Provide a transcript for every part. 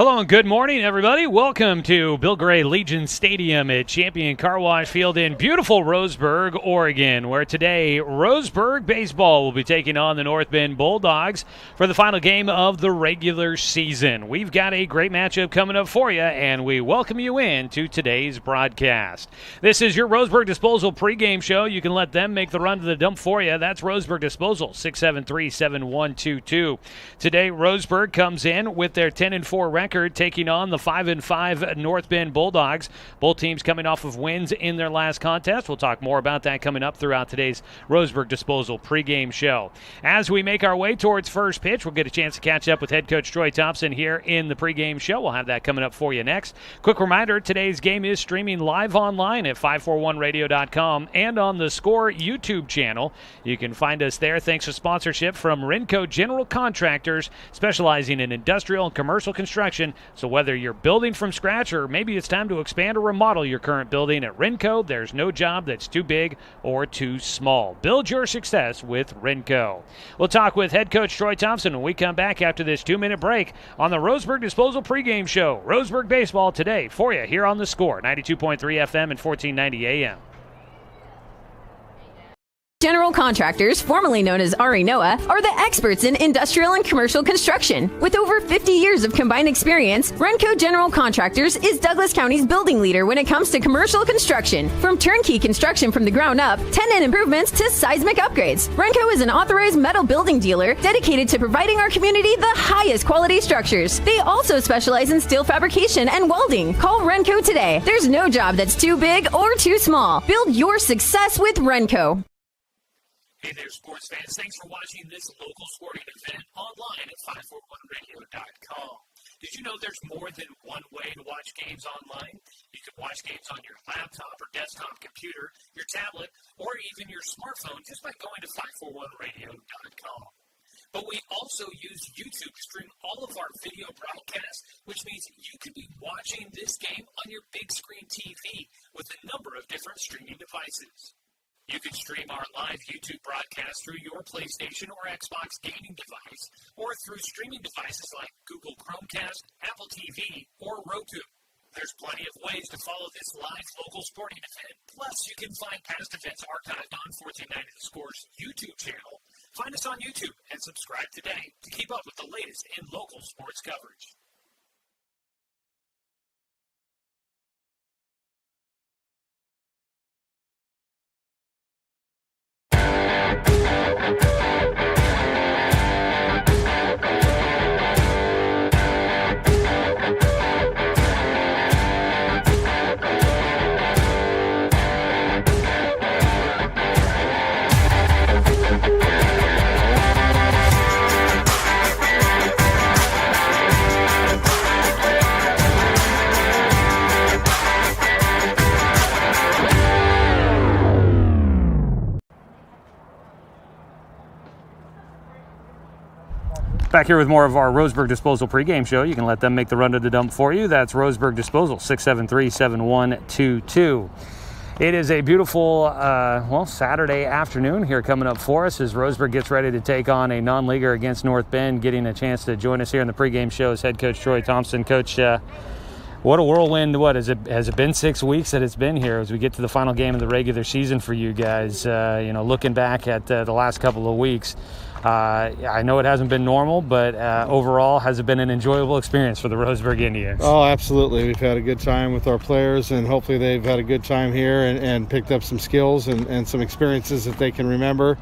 Hello and good morning, everybody. Welcome to Bill Gray Legion Stadium at Champion Car Wash Field in beautiful Roseburg, Oregon, where today Roseburg baseball will be taking on the North Bend Bulldogs for the final game of the regular season. We've got a great matchup coming up for you, and we welcome you in to today's broadcast. This is your Roseburg Disposal pregame show. You can let them make the run to the dump for you. That's Roseburg Disposal, 673-7122. Today, Roseburg comes in with their 10-4 record, taking on the 5-5 North Bend Bulldogs. Both teams coming off of wins in their last contest. We'll talk more about that coming up throughout today's Roseburg Disposal pregame show. As we make our way towards first pitch, we'll get a chance to catch up with head coach Troy Thompson here in the pregame show. We'll have that coming up for you next. Quick reminder, today's game is streaming live online at 541radio.com and on the Score YouTube channel. You can find us there thanks to sponsorship from Renco General Contractors, specializing in industrial and commercial construction. So whether you're building from scratch or maybe it's time to expand or remodel your current building, at Renco, there's no job that's too big or too small. Build your success with Renco. We'll talk with head coach Troy Thompson when we come back after this 2-minute break on the Roseburg Disposal pregame show. Roseburg baseball today for you here on the Score, 92.3 FM and 1490 AM. General Contractors, formerly known as RE Noah, are the experts in industrial and commercial construction. With over 50 years of combined experience, Renco General Contractors is Douglas County's building leader when it comes to commercial construction. From turnkey construction from the ground up, tenant improvements to seismic upgrades, Renco is an authorized metal building dealer dedicated to providing our community the highest quality structures. They also specialize in steel fabrication and welding. Call Renco today. There's no job that's too big or too small. Build your success with Renco. Hey there, sports fans. Thanks for watching this local sporting event online at 541radio.com. Did you know there's more than one way to watch games online? You can watch games on your laptop or desktop computer, your tablet, or even your smartphone just by going to 541radio.com. But we also use YouTube to stream all of our video broadcasts, which means you could be watching this game on your big screen TV with a number of different streaming devices. You can stream our live YouTube broadcast through your PlayStation or Xbox gaming device, or through streaming devices like Google Chromecast, Apple TV, or Roku. There's plenty of ways to follow this live local sporting event. Plus, you can find past events archived on 1490 The Score's YouTube channel. Find us on YouTube and subscribe today to keep up with the latest in local sports coverage. Back here with more of our Roseburg Disposal pregame show. You can let them make the run to the dump for you. That's Roseburg Disposal, 673-7122. It is a beautiful, Saturday afternoon here coming up for us as Roseburg gets ready to take on a non-leaguer against North Bend. Getting a chance to join us here in the pregame show is head coach Troy Thompson. Coach, what a whirlwind. Has it been 6 weeks that it's been here as we get to the final game of the regular season for you guys? Looking back at the last couple of weeks, I know it hasn't been normal, but overall, has it been an enjoyable experience for the Roseburg Indians? Oh, absolutely. We've had a good time with our players, and hopefully they've had a good time here and picked up some skills and some experiences that they can remember.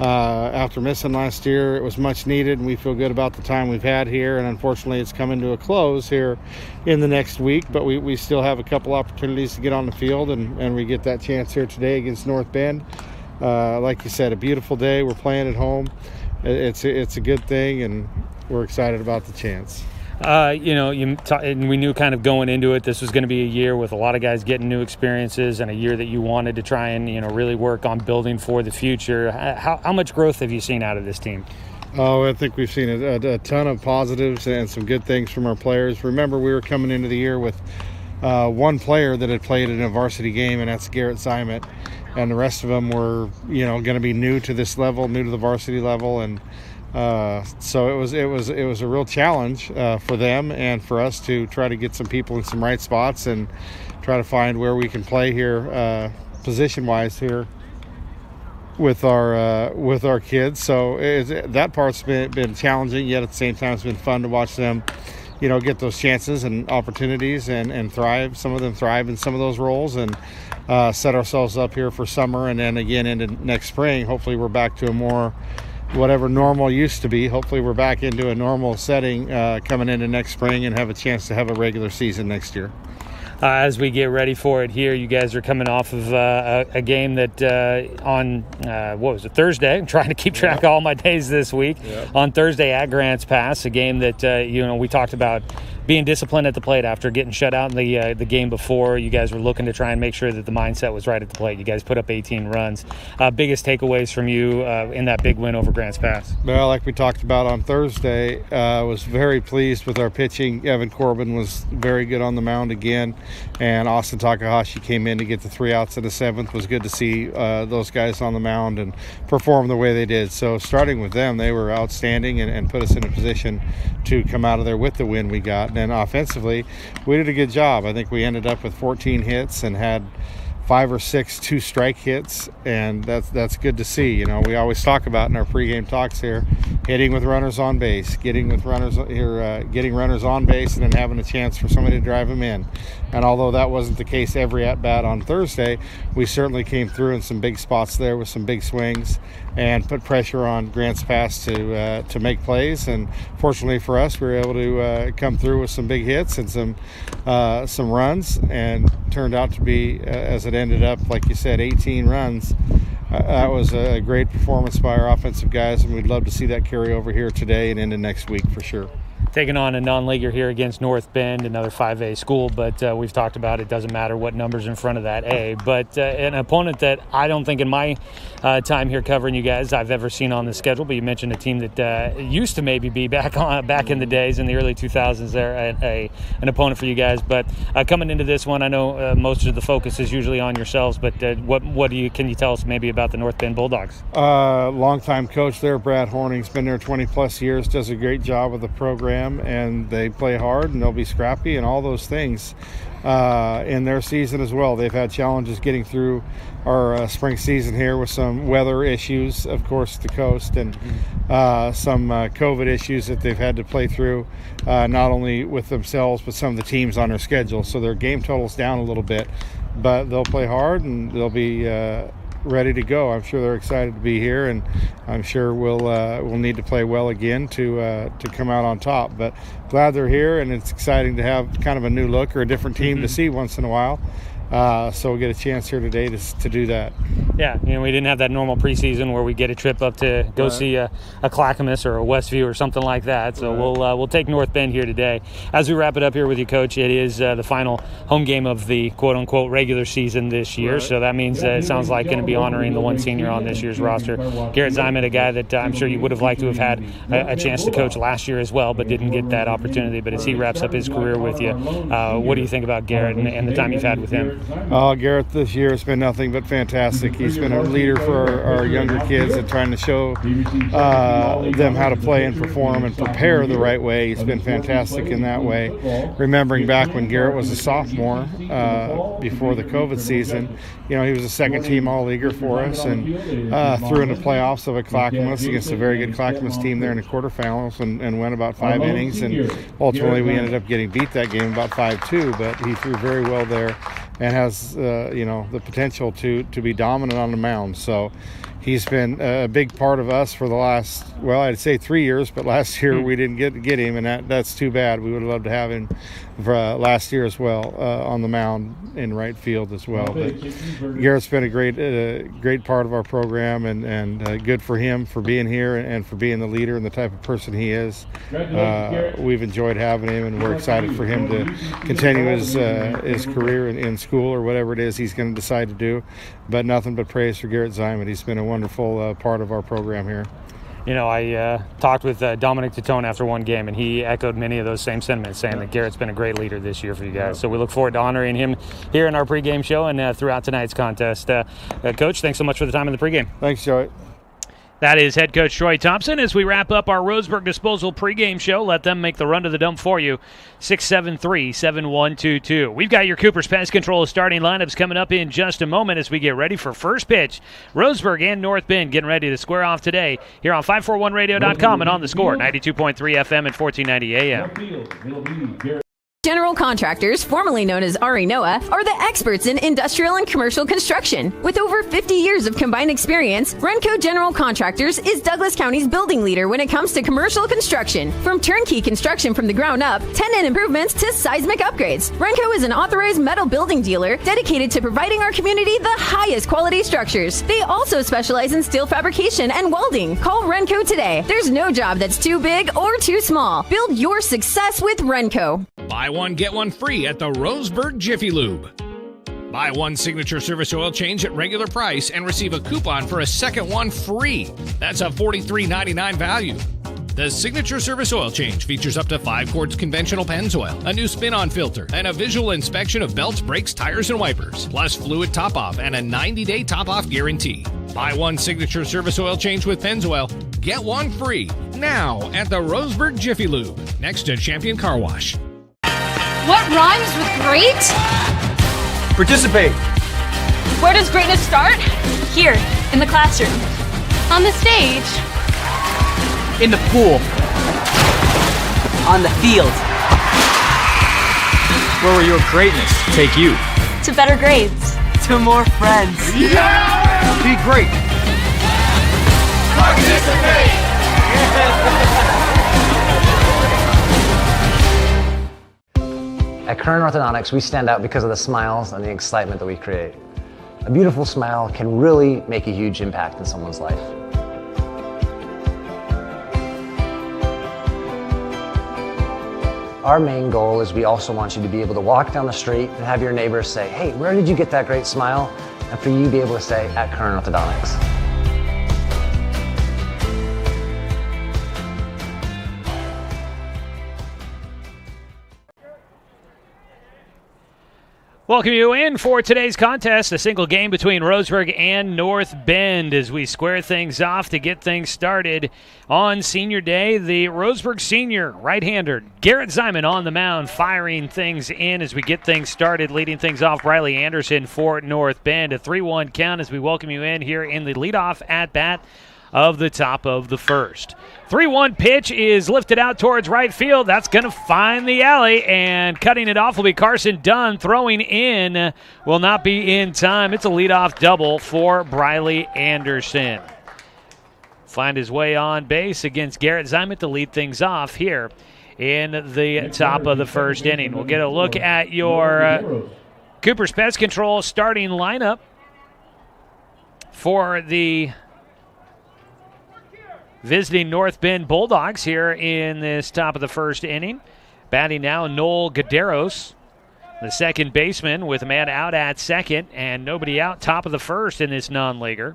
After missing last year, it was much needed, and we feel good about the time we've had here, and unfortunately it's coming to a close here in the next week, but we still have a couple opportunities to get on the field, and we get that chance here today against North Bend. Like you said, a beautiful day. We're playing at home. It's a good thing, and we're excited about the chance. And we knew kind of going into it, this was going to be a year with a lot of guys getting new experiences and a year that you wanted to try and, really work on building for the future. How much growth have you seen out of this team? Oh, I think we've seen a ton of positives and some good things from our players. Remember, we were coming into the year with one player that had played in a varsity game, and that's Garrett Simon. And the rest of them were, going to be new to this level, new to the varsity level. And So it was a real challenge for them and for us to try to get some people in some right spots and try to find where we can play here position-wise here with our kids. So that part's been challenging, yet at the same time it's been fun to watch them, get those chances and opportunities and thrive. Some of them thrive in some of those roles and set ourselves up here for summer, and then again into next spring. Hopefully we're back to a more whatever normal used to be. Hopefully we're back into a normal setting coming into next spring and have a chance to have a regular season next year. As we get ready for it here, you guys are coming off of a game that on, Thursday? I'm trying to keep track of all my days this week. Yep. On Thursday at Grants Pass, a game that, we talked about being disciplined at the plate after getting shut out in the game before. You guys were looking to try and make sure that the mindset was right at the plate. You guys put up 18 runs. Biggest takeaways from you in that big win over Grants Pass? Well, like we talked about on Thursday, I was very pleased with our pitching. Evan Corbin was very good on the mound again, and Austin Takahashi came in to get the 3 outs in the 7th. It was good to see those guys on the mound and perform the way they did. So starting with them, they were outstanding and put us in a position to come out of there with the win we got. And then offensively, we did a good job. I think we ended up with 14 hits and had 5 or 6 2-strike hits, and that's good to see. We always talk about in our pregame talks here, hitting with runners on base, getting runners on base, and then having a chance for somebody to drive them in. And although that wasn't the case every at-bat on Thursday, we certainly came through in some big spots there with some big swings and put pressure on Grants Pass to make plays. And fortunately for us, we were able to come through with some big hits and some runs, and turned out to be, as it ended up, like you said, 18 runs. That was a great performance by our offensive guys, and we'd love to see that carry over here today and into next week for sure. Taking on a non-leaguer here against North Bend, another 5A school, but we've talked about it doesn't matter what number's in front of that A. But an opponent that I don't think in my time here covering you guys I've ever seen on the schedule. But you mentioned a team that used to maybe be back in the days in the early 2000s. There, an opponent for you guys. But coming into this one, I know most of the focus is usually on yourselves. But can you tell us maybe about the North Bend Bulldogs? Longtime coach there, Brad Horning's been there 20 plus years. Does a great job with the program. And they play hard and they'll be scrappy and all those things in their season as well. They've had challenges getting through our spring season here with some weather issues, of course, the coast, and some COVID issues that they've had to play through, not only with themselves but some of the teams on their schedule. So their game total's down a little bit, but they'll play hard and they'll be ready to go. I'm sure they're excited to be here, and I'm sure we'll need to play well again to come out on top. But glad they're here, and it's exciting to have kind of a new look or a different team to see once in a while. So we'll get a chance here today to do that. Yeah, we didn't have that normal preseason where we get a trip up to go see a Clackamas or a Westview or something like that. So we'll take North Bend here today. As we wrap it up here with you, Coach, it is the final home game of the quote-unquote regular season this year. So that means it sounds like going to be honoring the one senior on this year's roster. Garrett Zyman, a guy that I'm sure you would have liked to have had a chance to coach last year as well, but didn't get that opportunity. But as he wraps up his career with you, what do you think about Garrett and the time you've had with him? Garrett this year has been nothing but fantastic. He's been a leader for our younger kids and trying to show them how to play and perform and prepare the right way. He's been fantastic in that way. Remembering back when Garrett was a sophomore before the COVID season, he was a second-team All-Leaguer for us and threw in the playoffs of a Clackamas against a very good Clackamas team there in the quarterfinals and went about 5 innings. And ultimately we ended up getting beat that game about 5-2, but he threw very well there and has the potential to be dominant on the mound. So he's been a big part of us for the last, I'd say 3 years, but last year we didn't get him, and that's too bad. We would have loved to have him for, last year as well on the mound in right field as well. But Garrett's been a great part of our program, and good for him for being here and for being the leader and the type of person he is. We've enjoyed having him, and we're excited for him to continue his career in school or whatever it is he's going to decide to do. But nothing but praise for Garrett Zyman. He's been a wonderful part of our program here. I talked with Dominic Titone after one game, and he echoed many of those same sentiments, saying that Garrett's been a great leader this year for you guys. So we look forward to honoring him here in our pregame show and throughout tonight's contest. Coach, thanks so much for the time in the pregame. Thanks, Joey. That is head coach Troy Thompson as we wrap up our Roseburg Disposal pregame show. Let them make the run to the dump for you. 673-7122. We've got your Cooper's Pest Control starting lineups coming up in just a moment as we get ready for first pitch. Roseburg and North Bend getting ready to square off today here on 541radio.com and on the score, 92.3 FM and 1490 AM. General Contractors, formerly known as Ari Noah, are the experts in industrial and commercial construction. With over 50 years of combined experience, Renco General Contractors is Douglas County's building leader when it comes to commercial construction. From turnkey construction from the ground up, tenant improvements to seismic upgrades, Renco is an authorized metal building dealer dedicated to providing our community the highest quality structures. They also specialize in steel fabrication and welding. Call Renco today. There's no job that's too big or too small. Build your success with Renco. Buy one, get one free at the Roseburg Jiffy Lube. Buy one signature service oil change at regular price and receive a coupon for a second one free. That's a $43.99 value. The signature service oil change features up to 5 quarts conventional Pennzoil, a new spin-on filter, and a visual inspection of belts, brakes, tires, and wipers, plus fluid top-off and a 90-day top-off guarantee. Buy one signature service oil change with Pennzoil, get one free now at the Roseburg Jiffy Lube, next to Champion Car Wash. What rhymes with great? Participate. Where does greatness start? Here, in the classroom. On the stage. In the pool. On the field. Where will your greatness take you? To better grades. To more friends. Yeah! Be great. Participate. At Current Orthodontics, we stand out because of the smiles and the excitement that we create. A beautiful smile can really make a huge impact in someone's life. Our main goal is we also want you to be able to walk down the street and have your neighbors say, "Hey, where did you get that great smile?" And for you to be able to say, "At Current Orthodontics." Welcome you in for today's contest, a single game between Roseburg and North Bend as we square things off to get things started on Senior Day. The Roseburg senior right-hander Garrett Zyman on the mound, firing things in as we get things started, leading things off Briley Anderson for North Bend. A 3-1 count as we welcome you in here in the leadoff at-bat of the top of the first. 3-1 pitch is lifted out towards right field. That's going to find the alley, and cutting it off will be Carson Dunn. Throwing in will not be in time. It's a leadoff double for Briley Anderson. Find his way on base against Garrett Zyman to lead things off here in the top of the first inning. We'll get a look at your Cooper's Pest Control starting lineup for the visiting North Bend Bulldogs here in this top of the first inning. Batting now, Noel Gaderos, the second baseman, with a man out at second and nobody out top of the first in this non-leaguer.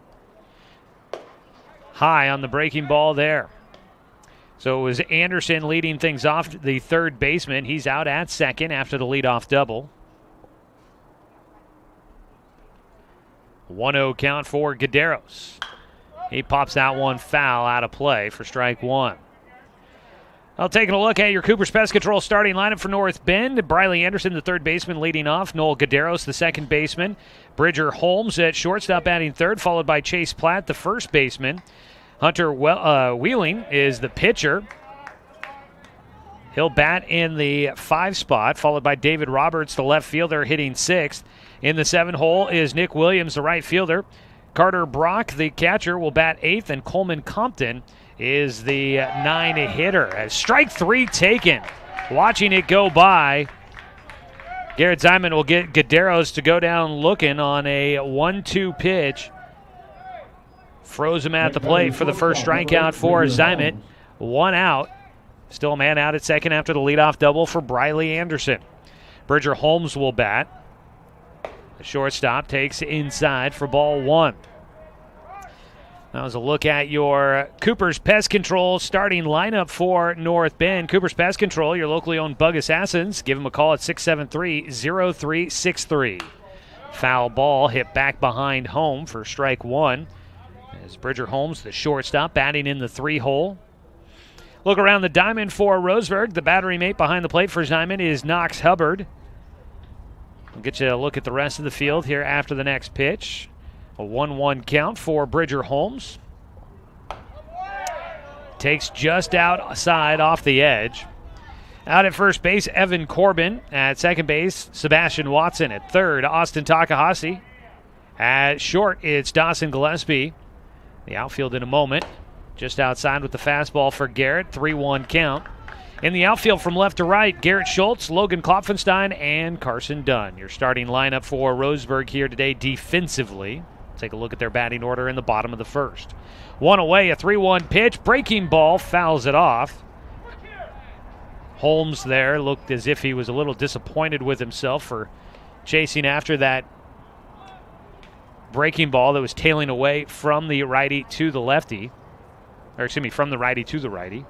High on the breaking ball there. So it was Anderson leading things off, the third baseman. He's out at second after the leadoff double. 1-0 count for Gaderos. He pops that one foul out of play for strike one. Well, taking a look at your Cooper's Pest Control starting lineup for North Bend. Briley Anderson, the third baseman, leading off. Noel Gaderos, the second baseman. Bridger Holmes at shortstop, batting third, followed by Chase Platt, the first baseman. Hunter Wheeling is the pitcher. He'll bat in the 5 spot, followed by David Roberts, the left fielder, hitting 6th. In the 7 hole is Nick Williams, the right fielder. Carter Brock, the catcher, will bat 8th, and Coleman Compton is the 9 hitter. As strike 3 taken. Watching it go by, Garrett Zyman will get Gaderos to go down looking on a 1-2 pitch. Froze him at the plate for the first strikeout for Zyman. 1 out. Still a man out at second after the leadoff double for Briley Anderson. Bridger Holmes will bat. The shortstop takes inside for ball 1. That was a look at your Cooper's Pest Control starting lineup for North Bend. Cooper's Pest Control, your locally owned bug assassins. Give them a call at 673-0363. Foul ball hit back behind home for strike 1. as Bridger Holmes, the shortstop, batting in the 3-hole. Look around the diamond for Roseburg. The battery mate behind the plate for Ziman is Knox Hubbard. We'll get you a look at the rest of the field here after the next pitch. A 1-1 count for Bridger Holmes. Takes just outside off the edge. Out at first base, Evan Corbin. At second base, Sebastian Watson. At third, Austin Takahashi. At short, it's Dawson Gillespie. The outfield in a moment. Just outside with the fastball for Garrett. 3-1 count. In the outfield from left to right, Garrett Schultz, Logan Klopfenstein, and Carson Dunn. Your starting lineup for Roseburg here today defensively. Take a look at their batting order in the bottom of the first. One away, a 3-1 pitch. Breaking ball, fouls it off. Holmes there looked as if he was a little disappointed with himself for chasing after that breaking ball that was tailing away from the righty to the lefty. Or excuse me, from the righty to the righty.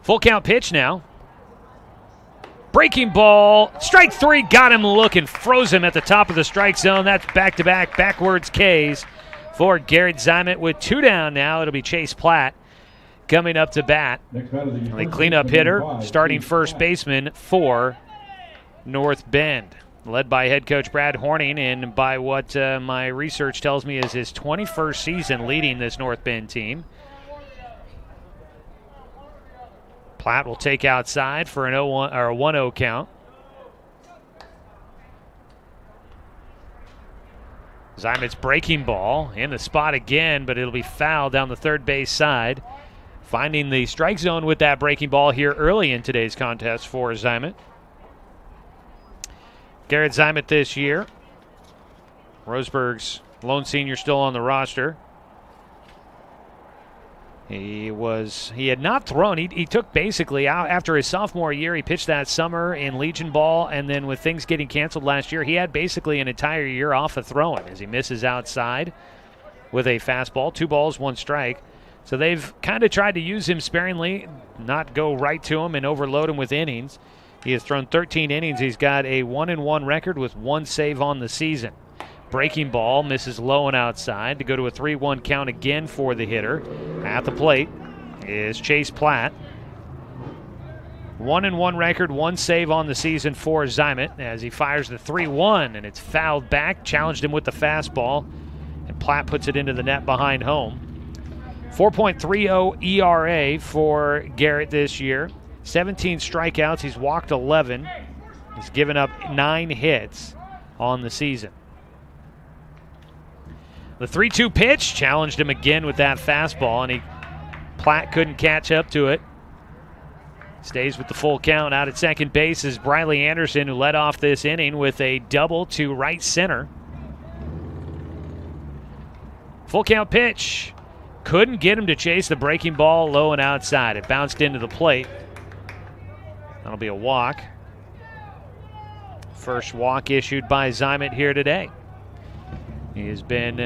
Full count pitch now. Breaking ball, strike 3, got him looking, froze him at the top of the strike zone. That's back-to-back backwards Ks for Garrett Ziman with 2 down now. It'll be Chase Platt coming up to bat. The cleanup hitter, starting first baseman for North Bend, led by head coach Brad Horning, and by what my research tells me is his 21st season leading this North Bend team. Platt will take outside for an 0-1 or a 1-0 count. Ziman's breaking ball in the spot again, but it'll be fouled down the third base side. Finding the strike zone with that breaking ball here early in today's contest for Ziman. Garrett Ziman this year, Roseburg's lone senior, still on the roster. He had not thrown. He took basically out after his sophomore year. He pitched that summer in Legion Ball, and then with things getting canceled last year, he had basically an entire year off of throwing as he misses outside with a fastball. 2 balls, 1 strike. So they've kind of tried to use him sparingly, not go right to him and overload him with innings. He has thrown 13 innings. He's got a 1-1 record with 1 save on the season. Breaking ball misses low and outside to go to a 3-1 count again for the hitter. At the plate is Chase Platt. 1-1 record, 1 save on the season for Ziman as he fires the 3-1, and it's fouled back. Challenged him with the fastball, and Platt puts it into the net behind home. 4.30 ERA for Garrett this year. 17 strikeouts. He's walked 11. He's given up 9 hits on the season. The 3-2 pitch challenged him again with that fastball, and Platt couldn't catch up to it. Stays with the full count. Out at second base is Briley Anderson, who led off this inning with a double to right center. Full count pitch. Couldn't get him to chase the breaking ball low and outside. It bounced into the plate. That'll be a walk. First walk issued by Ziman here today. He has been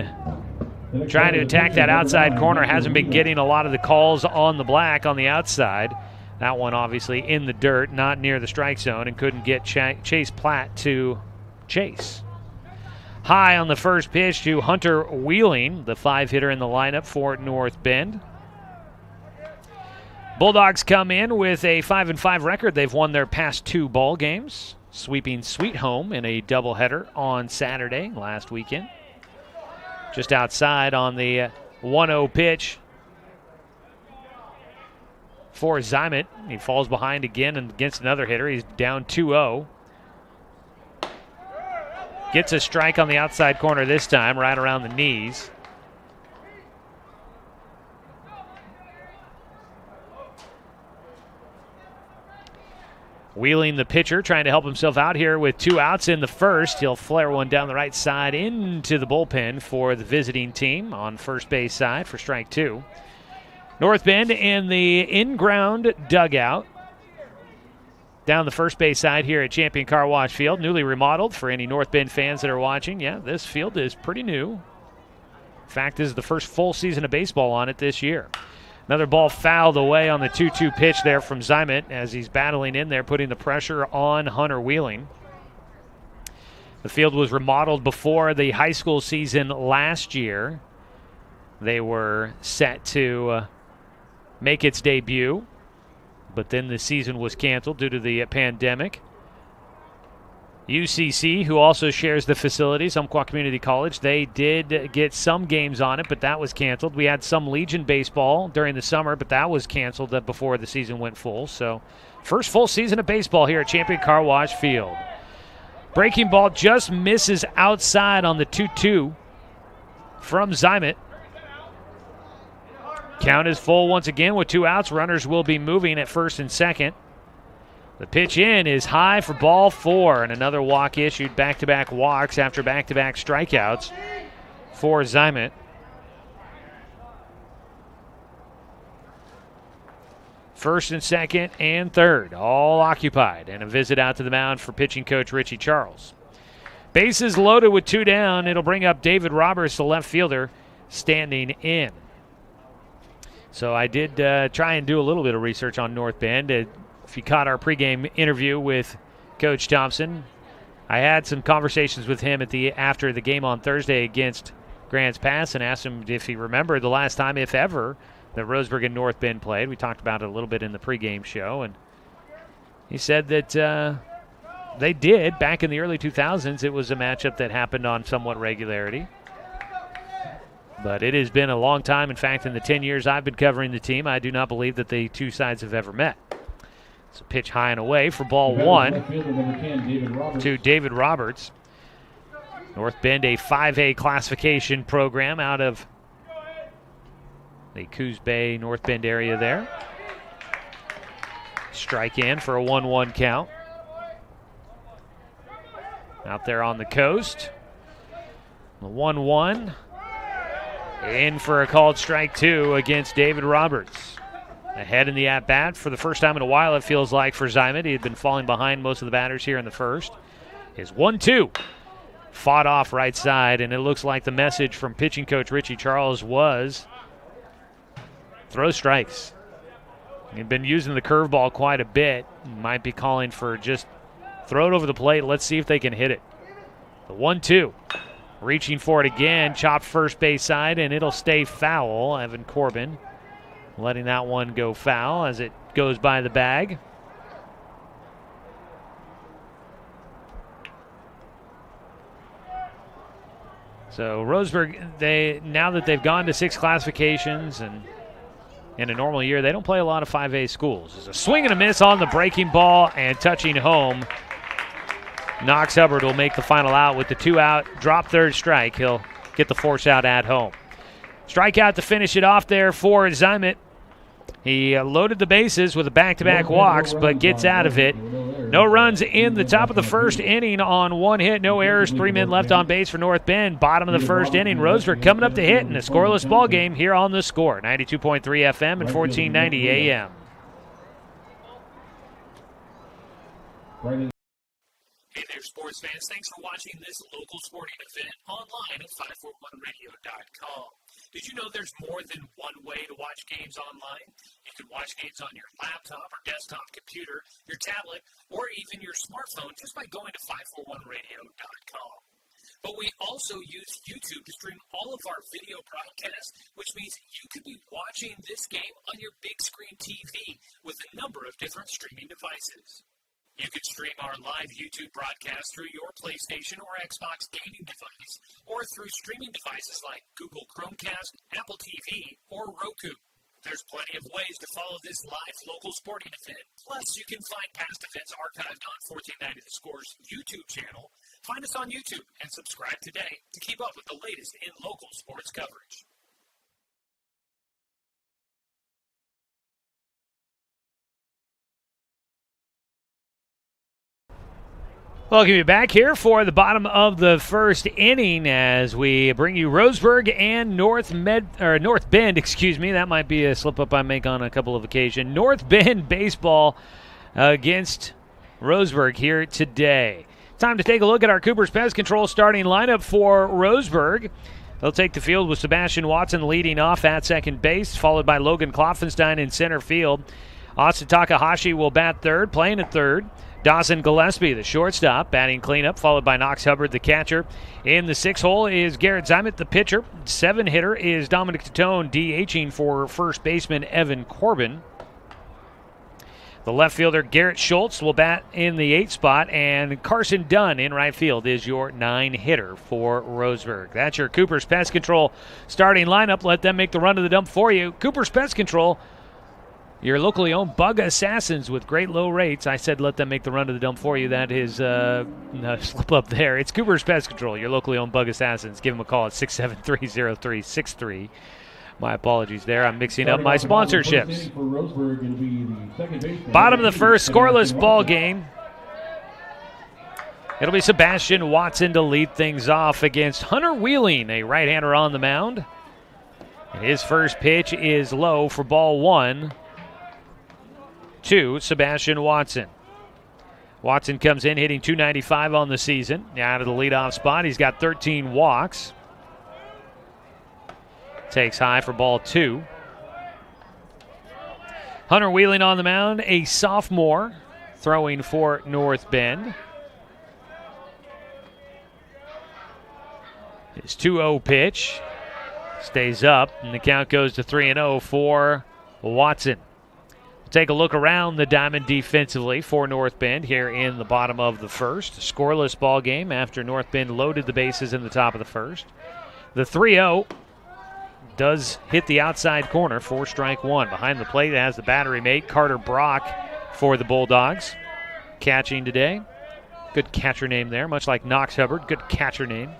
trying to attack that outside corner. Hasn't been getting a lot of the calls on the black on the outside. That one obviously in the dirt, not near the strike zone, and couldn't get Chase Platt to chase. High on the first pitch to Hunter Wheeling, the 5-hitter in the lineup for North Bend. Bulldogs come in with a 5-5 record. They've won their past 2 ball games, sweeping Sweet Home in a doubleheader on Saturday last weekend. Just outside on the 1-0 pitch for Ziman. He falls behind again and against another hitter. He's down 2-0. Gets a strike on the outside corner this time, right around the knees. Wheeling, the pitcher, trying to help himself out here with 2 outs in the first. He'll flare one down the right side into the bullpen for the visiting team on first base side for strike 2. North Bend in the in-ground dugout down the first base side here at Champion Car Wash Field. Newly remodeled for any North Bend fans that are watching. Yeah, this field is pretty new. In fact, this is the first full season of baseball on it this year. Another ball fouled away on the 2-2 pitch there from Ziman as he's battling in there, putting the pressure on Hunter Wheeling. The field was remodeled before the high school season last year. They were set to make its debut, but then the season was canceled due to the pandemic. UCC, who also shares the facilities, Umpqua Community College, they did get some games on it, but that was canceled. We had some Legion baseball during the summer, but that was canceled before the season went full. So first full season of baseball here at Champion Car Wash Field. Breaking ball just misses outside on the 2-2 from Zymet. Count is full once again with 2 outs. Runners will be moving at first and second. The pitch in is high for ball 4, and another walk issued. Back-to-back walks after back-to-back strikeouts for Zymet. First and second and third, all occupied, and a visit out to the mound for pitching coach Richie Charles. Bases loaded with 2 down. It'll bring up David Roberts, the left fielder, standing in. So I did try and do a little bit of research on North Bend. If you caught our pregame interview with Coach Thompson, I had some conversations with him after the game on Thursday against Grants Pass and asked him if he remembered the last time, if ever, that Roseburg and North Bend played. We talked about it a little bit in the pregame show, and he said that they did back in the early 2000s. It was a matchup that happened on somewhat regularity. But it has been a long time. In fact, in the 10 years I've been covering the team, I do not believe that the two sides have ever met. It's a pitch high and away for ball 1 to David Roberts. North Bend, a 5A classification program out of the Coos Bay, North Bend area there. Strike in for a 1-1 count. Out there on the coast. The 1-1. In for a called strike 2 against David Roberts. Ahead in the at-bat for the first time in a while, it feels like, for Zymet. He had been falling behind most of the batters here in the first. His 1-2 fought off right side, and it looks like the message from pitching coach Richie Charles was throw strikes. He'd been using the curveball quite a bit. Might be calling for just throw it over the plate. Let's see if they can hit it. The 1-2. Reaching for it again. Chopped first base side, and it'll stay foul. Evan Corbin letting that one go foul as it goes by the bag. So Roseburg, now that they've gone to 6 classifications, and in a normal year, they don't play a lot of 5A schools. There's a swing and a miss on the breaking ball, and touching home. Knox Hubbard will make the final out with the 2-out, drop third strike. He'll get the force out at home. Strikeout to finish it off there for Zymet. He loaded the bases with a back-to-back walks, but gets out of it. No runs in the top of the first inning on 1 hit. No errors. 3 men left on base for North Bend. Bottom of the first inning. Roseburg coming up to hit in a scoreless ball game here on The Score. 92.3 FM and 1490 AM. Hey there, sports fans. Thanks for watching this local sporting event online at 541radio.com. Did you know there's more than one way to watch games online? You can watch games on your laptop or desktop computer, your tablet, or even your smartphone just by going to 541radio.com. But we also use YouTube to stream all of our video broadcasts, which means you could be watching this game on your big screen TV with a number of different streaming devices. You can stream our live YouTube broadcast through your PlayStation or Xbox gaming device, or through streaming devices like Google Chromecast, Apple TV, or Roku. There's plenty of ways to follow this live local sporting event. Plus, you can find past events archived on 1490 The Score's YouTube channel. Find us on YouTube and subscribe today to keep up with the latest in local sports coverage. Welcome you back here for the bottom of the first inning as we bring you Roseburg and North Bend, excuse me. That might be a slip-up I make on a couple of occasions. North Bend baseball against Roseburg here today. Time to take a look at our Cooper's Pest Control starting lineup for Roseburg. They'll take the field with Sebastian Watson leading off at second base, followed by Logan Klopfenstein in center field. Austin Takahashi will bat third, playing at third. Dawson Gillespie, the shortstop, batting cleanup, followed by Knox Hubbard, the catcher. In the 6 hole is Garrett Zimet, the pitcher. 7 hitter is Dominic Tatone, DHing for first baseman Evan Corbin. The left fielder Garrett Schultz will bat in the 8th spot, and Carson Dunn in right field is your 9 hitter for Roseburg. That's your Cooper's Pest Control starting lineup. Let them make the run to the dump for you. Cooper's Pest Control, your locally owned bug assassins with great low rates. I said let them make the run to the dump for you. That is a slip up there. It's Cooper's Pest Control, your locally owned bug assassins. Give them a call at 673-0363. My apologies there. I'm mixing up my sponsorships. Bottom of the first, scoreless ball game. It'll be Sebastian Watson to lead things off against Hunter Wheeling, a right-hander on the mound. And his first pitch is low for ball 1 to Sebastian Watson. Watson comes in hitting .295 on the season. Out of the leadoff spot, he's got 13 walks. Takes high for ball 2. Hunter Wheeling on the mound, a sophomore, throwing for North Bend. His 2-0 pitch stays up, and the count goes to 3-0 for Watson. We'll take a look around the diamond defensively for North Bend here in the bottom of the first. Scoreless ball game after North Bend loaded the bases in the top of the first. The 3-0 does hit the outside corner for strike 1. Behind the plate has the battery mate, Carter Brock, for the Bulldogs. Catching today. Good catcher name there, much like Knox Hubbard. Good catcher name.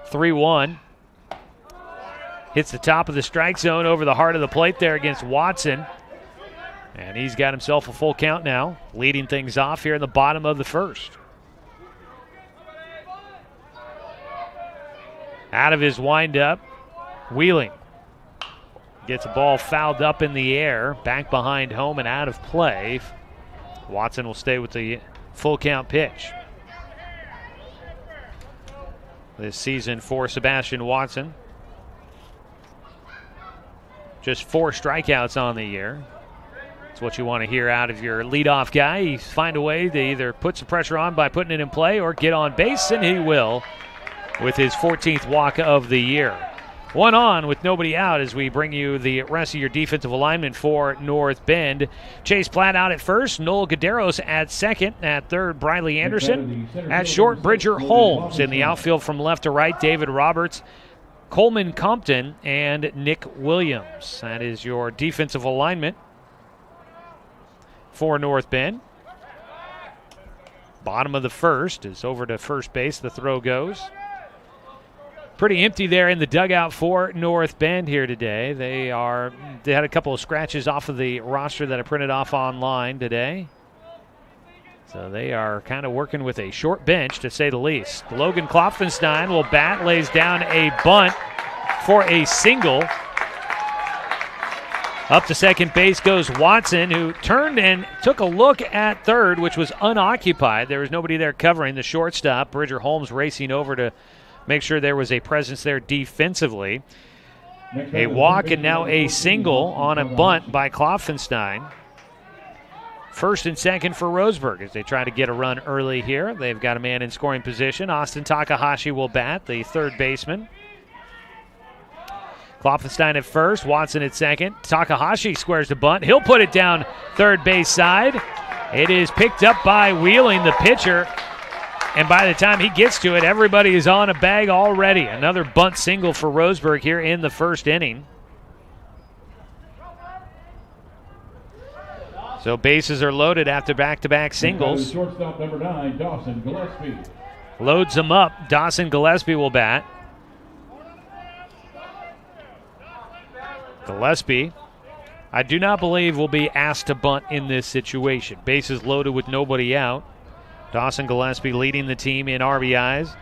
3-1. Hits the top of the strike zone over the heart of the plate there against Watson. And he's got himself a full count now, leading things off here in the bottom of the first. Out of his windup, Wheeling gets a ball fouled up in the air, back behind home and out of play. Watson will stay with the full count pitch. This season for Sebastian Watson, just 4 strikeouts on the year. That's what you want to hear out of your leadoff guy. You find a way to either put some pressure on by putting it in play or get on base, and he will with his 14th walk of the year. 1 on with nobody out as we bring you the rest of your defensive alignment for North Bend. Chase Platt out at first, Noel Gaderos at second, at third Briley Anderson, at short Bridger Holmes. In the outfield from left to right, David Roberts, Coleman Compton, and Nick Williams. That is your defensive alignment for North Bend. Bottom of the first is over to first base. The throw goes. Pretty empty there in the dugout for North Bend here today. They had a couple of scratches off of the roster that I printed off online today. So they are kind of working with a short bench, to say the least. Logan Klopfenstein will bat, lays down a bunt for a single. Up to second base goes Watson, who turned and took a look at third, which was unoccupied. There was nobody there covering the shortstop. Bridger Holmes racing over to make sure there was a presence there defensively. A walk and now a single on a bunt by Klopfenstein. First and second for Roseburg as they try to get a run early here. They've got a man in scoring position. Austin Takahashi will bat, the third baseman. Klopfenstein at first, Watson at second. Takahashi squares the bunt. He'll put it down third base side. It is picked up by Wheeling, the pitcher. And by the time he gets to it, everybody is on a bag already. Another bunt single for Roseburg here in the first inning. So bases are loaded after back-to-back singles. Shortstop number 9, Dawson Gillespie. Loads them up. Dawson Gillespie will bat. Gillespie, I do not believe, will be asked to bunt in this situation. Bases loaded with nobody out. Dawson Gillespie leading the team in RBIs.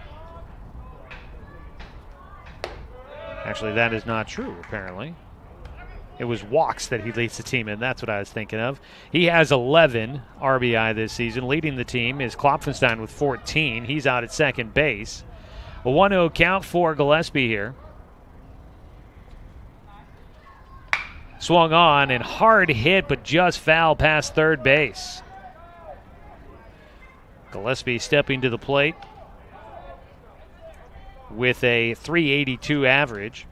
Actually, that is not true, apparently. It was walks that he leads the team in. That's what I was thinking of. He has 11 RBI this season. Leading the team is Klopfenstein with 14. He's out at second base. A 1-0 count for Gillespie here. Swung on and hard hit, but just foul past third base. Gillespie stepping to the plate with a .382 average.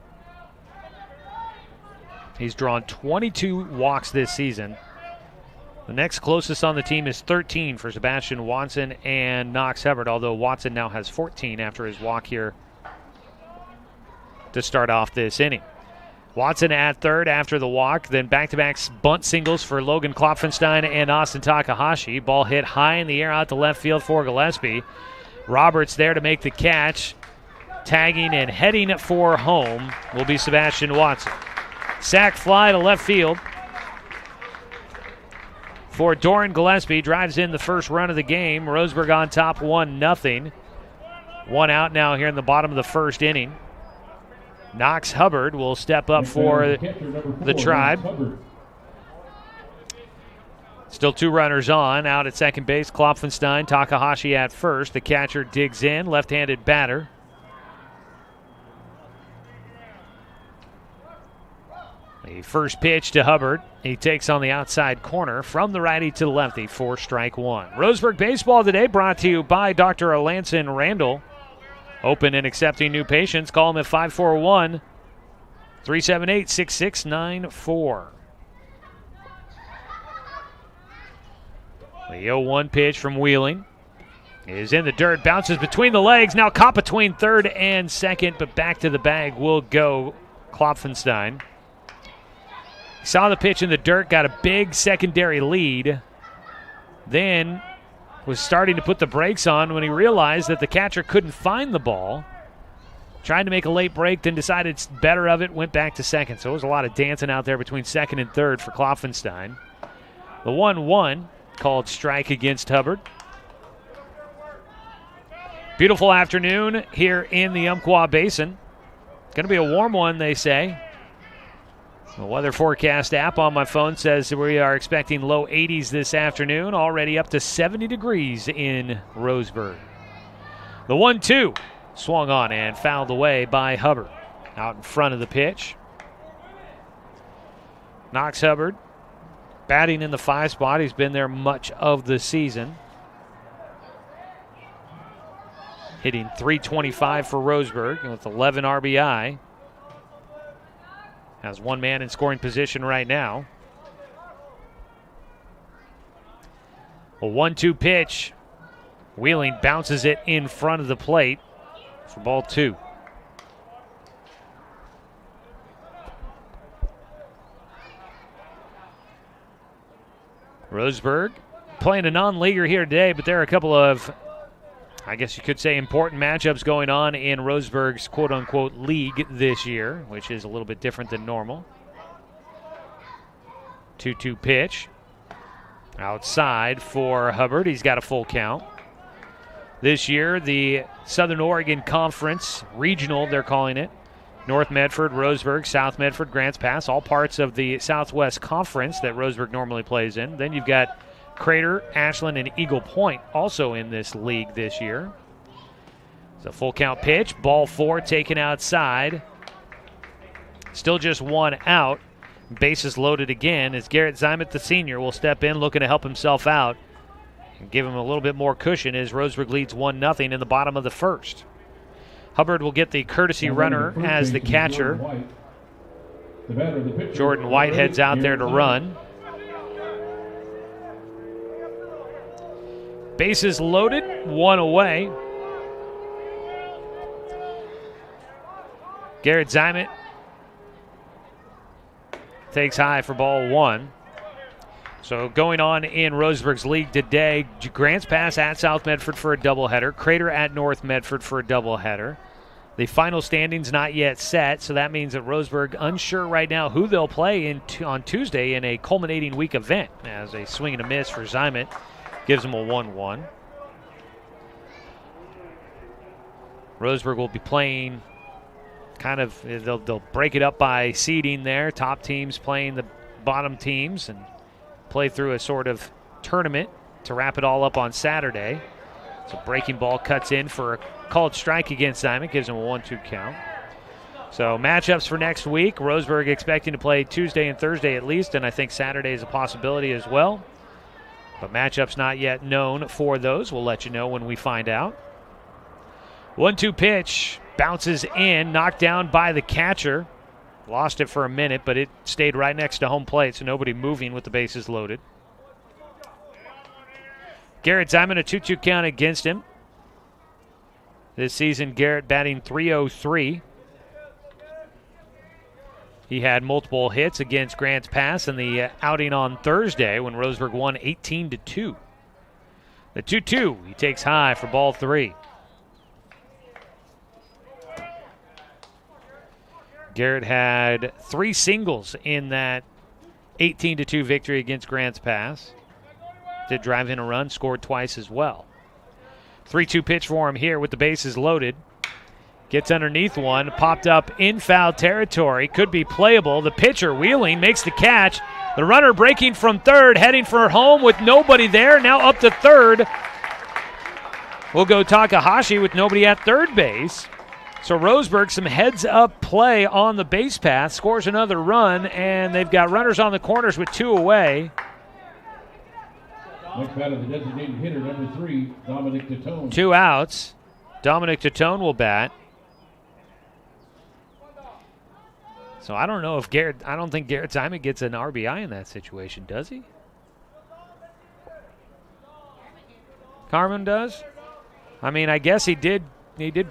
He's drawn 22 walks this season. The next closest on the team is 13 for Sebastian Watson and Knox Hubbard, although Watson now has 14 after his walk here to start off this inning. Watson at third after the walk, then back-to-back bunt singles for Logan Klopfenstein and Austin Takahashi. Ball hit high in the air out to left field for Gillespie. Roberts there to make the catch. Tagging and heading for home will be Sebastian Watson. Sac fly to left field for Doran Gillespie. Drives in the first run of the game. Roseburg on top 1-0. One out now here in the bottom of the first inning. Knox Hubbard will step up for the Tribe. Still 2 runners on. Out at second base, Klopfenstein. Takahashi at first. The catcher digs in. Left-handed batter. The first pitch to Hubbard. He takes on the outside corner from the righty to the lefty for strike one. Roseburg Baseball today brought to you by Dr. Alanson Randall. Open and accepting new patients. Call them at 541-378-6694. The 0-1 pitch from Wheeling is in the dirt. Bounces between the legs. Now caught between third and second, but back to the bag will go Klopfenstein. Saw the pitch in the dirt, got a big secondary lead. Then was starting to put the brakes on when he realized that the catcher couldn't find the ball. Tried to make a late break, then decided it's better of it, went back to second. So it was a lot of dancing out there between second and third for Klopfenstein. The 1-1 called strike against Hubbard. Beautiful afternoon here in the Umpqua Basin. Going to be a warm one, they say. The weather forecast app on my phone says we are expecting low 80s this afternoon, already up to 70 degrees in Roseburg. The 1-2 swung on and fouled away by Hubbard. Out in front of the pitch. Knox Hubbard batting in the 5 spot. He's been there much of the season. Hitting .325 for Roseburg with 11 RBI. Has one man in scoring position right now. A 1-2 pitch. Wheeling bounces it in front of the plate for ball 2. Roseburg playing a non-leaguer here today, but there are a couple of, I guess you could say, important matchups going on in Roseburg's quote-unquote league this year, which is a little bit different than normal. 2-2 pitch. Outside for Hubbard. He's got a full count. This year, the Southern Oregon Conference, regional, they're calling it. North Medford, Roseburg, South Medford, Grants Pass, all parts of the Southwest Conference that Roseburg normally plays in. Then you've got Crater, Ashland, and Eagle Point also in this league this year. It's a full count pitch. Ball 4 taken outside. Still just one out. Bases loaded again as Garrett Zimet, the senior, will step in looking to help himself out and give him a little bit more cushion as Roseburg leads 1-0 in the bottom of the first. Hubbard will get the courtesy runner as the catcher. Jordan White heads out there to run. Bases loaded, one away. Garrett Zimet takes high for ball 1. So going on in Roseburg's league today, Grants Pass at South Medford for a doubleheader, Crater at North Medford for a doubleheader. The final standings not yet set, so that means that Roseburg unsure right now who they'll play on Tuesday in a culminating week event, as a swing and a miss for Zimet gives them a 1-1. Roseburg will be playing kind of, they'll break it up by seeding there. Top teams playing the bottom teams and play through a sort of tournament to wrap it all up on Saturday. So breaking ball cuts in for a called strike against Zimet, gives him a 1-2 count. So matchups for next week. Roseburg expecting to play Tuesday and Thursday at least, and I think Saturday is a possibility as well. But matchups not yet known for those. We'll let you know when we find out. 1-2 pitch. Bounces in, knocked down by the catcher. Lost it for a minute, but it stayed right next to home plate, so nobody moving with the bases loaded. Garrett Ziman, a 2-2 count against him. This season, Garrett batting .303. He had multiple hits against Grants Pass in the outing on Thursday when Roseburg won 18-2. The 2-2, he takes high for ball 3. Garrett had 3 singles in that 18-2 victory against Grants Pass. Did drive in a run, scored twice as well. 3-2 pitch for him here with the bases loaded. Gets underneath one, popped up in foul territory, could be playable. The pitcher wheeling, makes the catch. The runner breaking from third, heading for home with nobody there. Now up to third. We'll go Takahashi with nobody at third base. So Roseburg, some heads-up play on the base path, scores another run, and they've got runners on the corners with 2 away. Next batter, the designated hitter, number 3, Dominic Tatone. 2 outs. Dominic Tatone will bat. So I don't know if I don't think Garrett Ziman gets an RBI in that situation, does he? Carmen does? I mean, I guess he did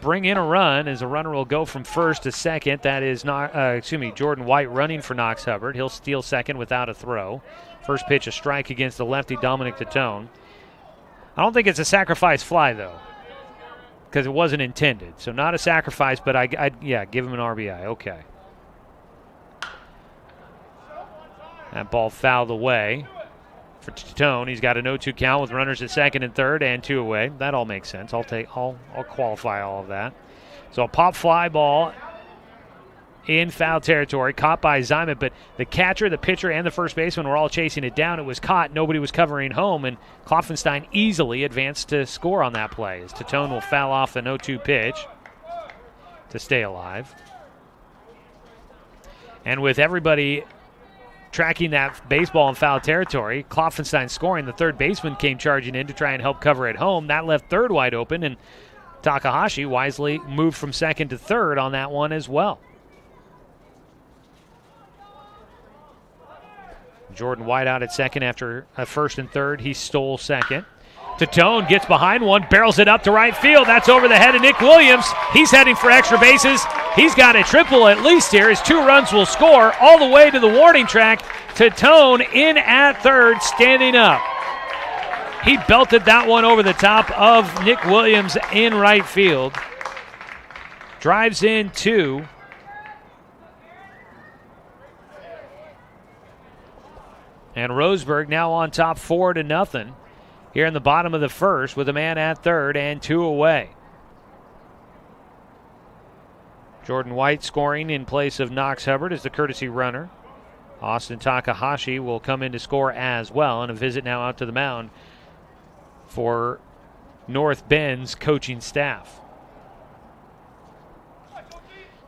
bring in a run, as a runner will go from first to second. That is Jordan White running for Knox Hubbard. He'll steal second without a throw. First pitch, a strike against the lefty Dominic Tatone. I don't think it's a sacrifice fly, though, because it wasn't intended. So not a sacrifice, but yeah, give him an RBI. Okay. That ball fouled away for Tatone. He's got an 0-2 count with runners at second and third and 2 away. That all makes sense. I'll qualify all of that. So a pop fly ball in foul territory, caught by Ziman, but the catcher, the pitcher, and the first baseman were all chasing it down. It was caught. Nobody was covering home, and Kloffenstein easily advanced to score on that play, as Tatone will foul off an 0-2 pitch to stay alive. And with everybody tracking that baseball in foul territory, Kloffenstein scoring, the third baseman came charging in to try and help cover at home. That left third wide open, and Takahashi wisely moved from second to third on that one as well. Jordan White out at second after first and third. He stole second. Tatone gets behind one, barrels it up to right field. That's over the head of Nick Williams. He's heading for extra bases. He's got a triple at least here. His 2 runs will score all the way to the warning track. Tatone in at third, standing up. He belted that one over the top of Nick Williams in right field. Drives in 2. And Roseburg now on top 4-0 here in the bottom of the first with a man at third and 2 away. Jordan White scoring in place of Knox Hubbard as the courtesy runner. Austin Takahashi will come in to score as well, and a visit now out to the mound for North Bend's coaching staff.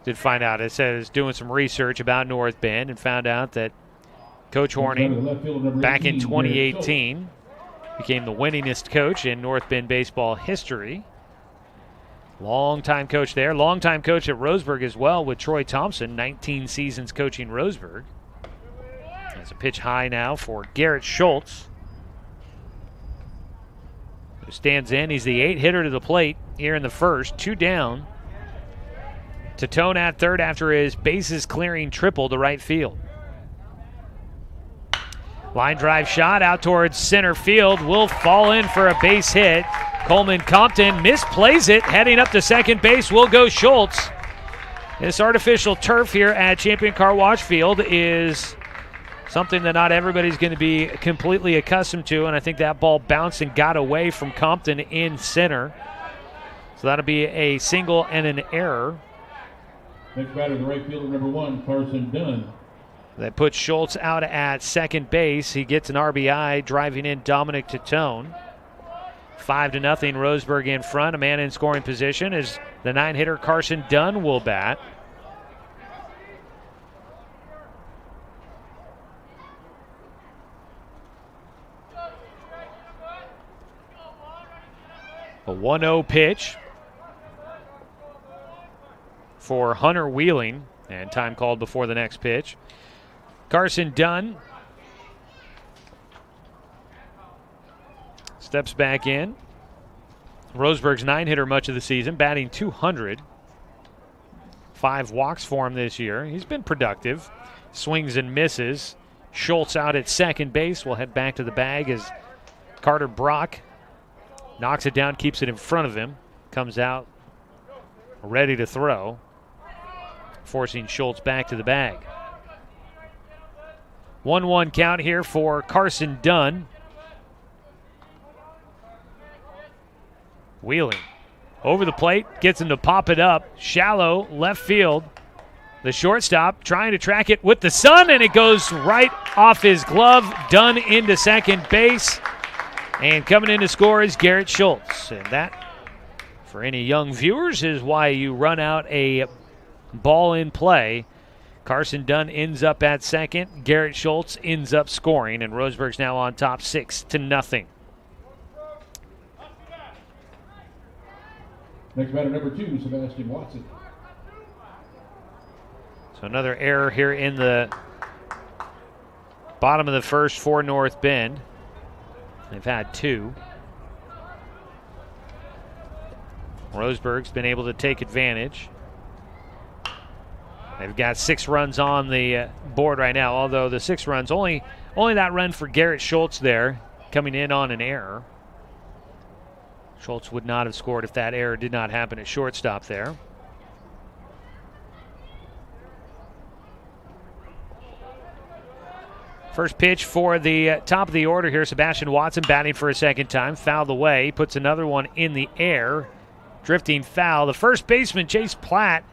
Did find out, it says, doing some research about North Bend and found out that Coach Horning, back in 2018, became the winningest coach in North Bend baseball history. Long-time coach there. Long-time coach at Roseburg as well with Troy Thompson, 19 seasons coaching Roseburg. That's a pitch high now for Garrett Schultz, who stands in. He's the 8 hitter to the plate here in the first. 2 down. Tatone at third after his bases clearing triple to right field. Line drive shot out towards center field. Will fall in for a base hit. Coleman Compton misplays it. Heading up to second base will go Schultz. This artificial turf here at Champion Car Wash Field is something that not everybody's going to be completely accustomed to, and I think that ball bounced and got away from Compton in center. So that'll be a single and an error. Next batter, the right fielder, number 1, Carson Dunn. That puts Schultz out at second base. He gets an RBI, driving in Dominic Tatone. 5-0, Roseburg in front. A man in scoring position is the 9-hitter Carson Dunn will bat. A 1-0 pitch for Hunter Wheeling, and time called before the next pitch. Carson Dunn steps back in. Roseburg's 9-hitter much of the season, batting .200. 5 walks for him this year. He's been productive. Swings and misses. Schultz out at second base. Will head back to the bag as Carter Brock knocks it down, keeps it in front of him. Comes out ready to throw, forcing Schultz back to the bag. 1-1 count here for Carson Dunn. Wheeling over the plate, gets him to pop it up. Shallow left field. The shortstop trying to track it with the sun, and it goes right off his glove. Dunn into second base. And coming in to score is Garrett Schultz. And that, for any young viewers, is why you run out a ball in play. Carson Dunn ends up at second. Garrett Schultz ends up scoring, and Roseburg's now on top 6-0. Next batter, number 2, Sebastian Watson. So another error here in the bottom of the first for North Bend. They've had 2. Roseburg's been able to take advantage. They've got 6 runs on the board right now, although the 6 runs, only that run for Garrett Schultz there, coming in on an error. Schultz would not have scored if that error did not happen at shortstop there. First pitch for the top of the order here. Sebastian Watson batting for a second time. Fouled away. Puts another one in the air. Drifting foul. The first baseman, Chase Platt,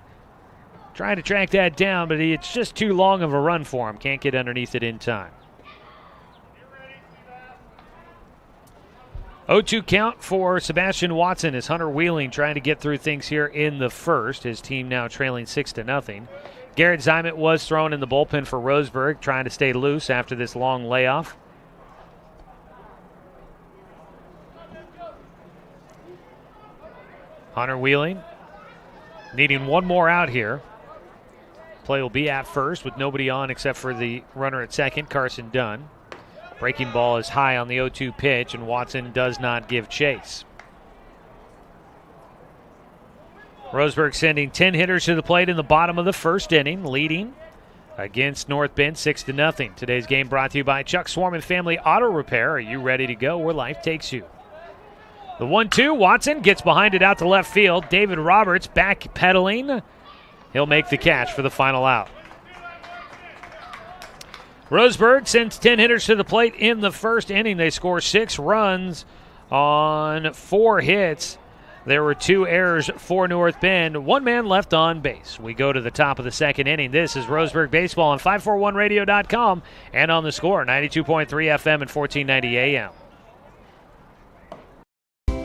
trying to track that down, but it's just too long of a run for him. Can't get underneath it in time. 0-2 count for Sebastian Watson as Hunter Wheeling trying to get through things here in the first. His team now trailing 6-0. Garrett Zymet was thrown in the bullpen for Roseburg, trying to stay loose after this long layoff. Hunter Wheeling needing one more out here. Play will be at first with nobody on except for the runner at second, Carson Dunn. Breaking ball is high on the 0-2 pitch, and Watson does not give chase. Roseburg sending 10 hitters to the plate in the bottom of the first inning, leading against North Bend 6-0. Today's game brought to you by Chuck Swarman Family Auto Repair. Are you ready to go where life takes you? The 1-2, Watson gets behind it out to left field. David Roberts backpedaling. He'll make the catch for the final out. Roseburg sends 10 hitters to the plate in the first inning. They score 6 runs on 4 hits. There were 2 errors for North Bend. 1 man left on base. We go to the top of the second inning. This is Roseburg Baseball on 541radio.com and on the Score, 92.3 FM and 1490 AM.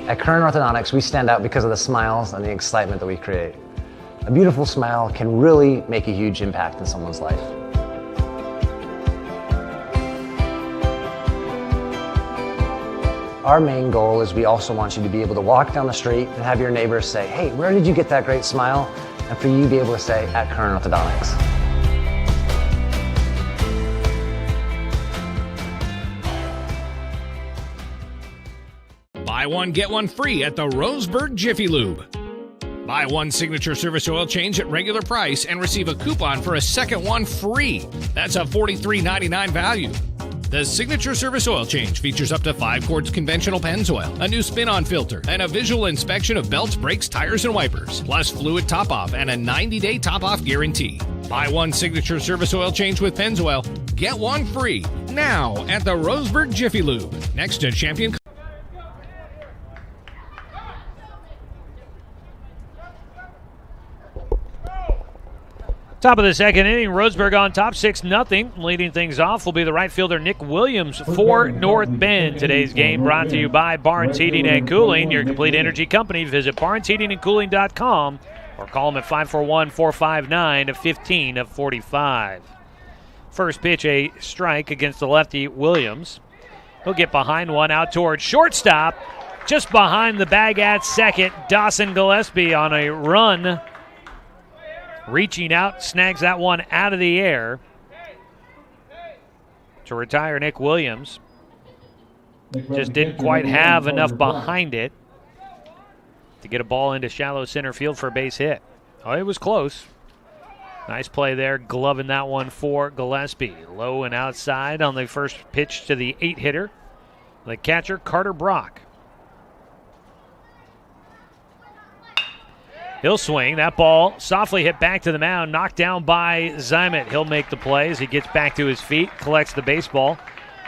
At Current Orthodontics, we stand out because of the smiles and the excitement that we create. A beautiful smile can really make a huge impact in someone's life. Our main goal is we also want you to be able to walk down the street and have your neighbors say, hey, where did you get that great smile? And for you to be able to say, at Current Orthodontics. Buy one, get one free at the Roseburg Jiffy Lube. Buy one signature service oil change at regular price and receive a coupon for a second one free. That's a $43.99 value. The Signature Service Oil Change features up to 5 quarts conventional Pennzoil, a new spin-on filter, and a visual inspection of belts, brakes, tires, and wipers, plus fluid top-off and a 90-day top-off guarantee. Buy one Signature Service Oil Change with Pennzoil, get one free, now at the Roseburg Jiffy Lube, next to Champion. Top of the second inning, Roseburg on top 6-0. Leading things off will be the right fielder Nick Williams for North Bend. Today's game brought to you by Barnes Heating and Cooling, your complete energy company. Visit barnesheatingandcooling.com or call them at 541-459-1545. First pitch, a strike against the lefty Williams. He'll get behind one out towards shortstop. just behind the bag at second. Dawson Gillespie on a run, reaching out, snags that one out of the air to retire Nick Williams. Just didn't quite have enough behind it to get a ball into shallow center field for a base hit. Oh, it was close. Nice play there, gloving that one for Gillespie. Low and outside on the first pitch to the 8-hitter, the catcher, Carter Brock. He'll swing. That ball softly hit back to the mound, knocked down by Zimet. He'll make the play as he gets back to his feet, collects the baseball,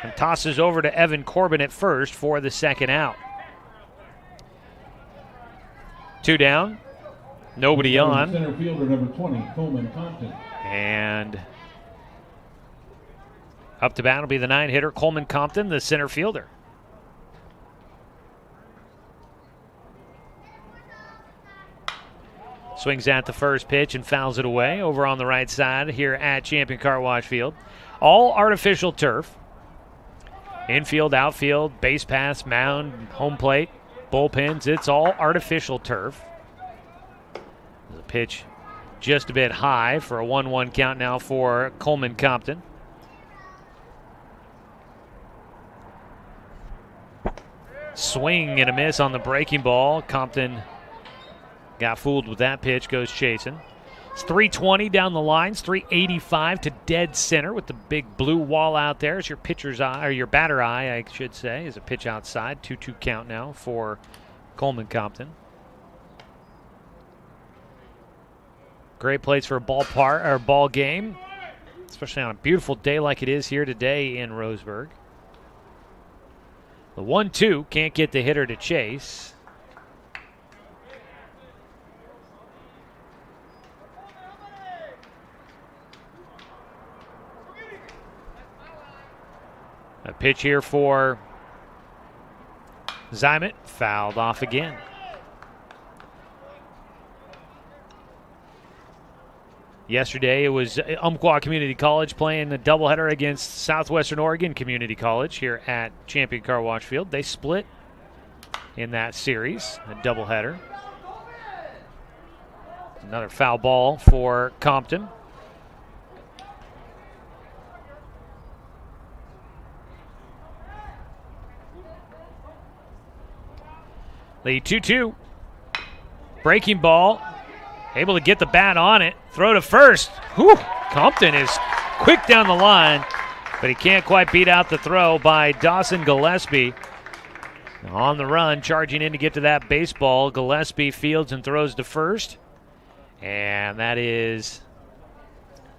and tosses over to Evan Corbin at first for the second out. 2 down. Nobody on. Center fielder number 20, Coleman Compton. And up to bat will be the 9-hitter, Coleman Compton, the center fielder. Swings at the first pitch and fouls it away over on the right side here at Champion Car Wash Field. All artificial turf. Infield, outfield, base paths, mound, home plate, bullpens. It's all artificial turf. The pitch just a bit high for a 1-1 count now for Coleman Compton. Swing and a miss on the breaking ball. Compton got fooled with that pitch, goes chasing. It's 320 down the lines, 385 to dead center with the big blue wall out there. It's your pitcher's eye, or your batter eye, I should say, is a pitch outside. 2-2 count now for Coleman Compton. Great place for a ball game, especially on a beautiful day like it is here today in Roseburg. The 1-2 can't get the hitter to chase. A pitch here for Zimet, fouled off again. Yesterday it was Umpqua Community College playing a doubleheader against Southwestern Oregon Community College here at Champion Car Wash Field. They split in that series, a doubleheader. Another foul ball for Compton. The 2-2. Breaking ball. Able to get the bat on it. Throw to first. Whew. Compton is quick down the line, but he can't quite beat out the throw by Dawson Gillespie. On the run, charging in to get to that baseball. Gillespie fields and throws to first. And that is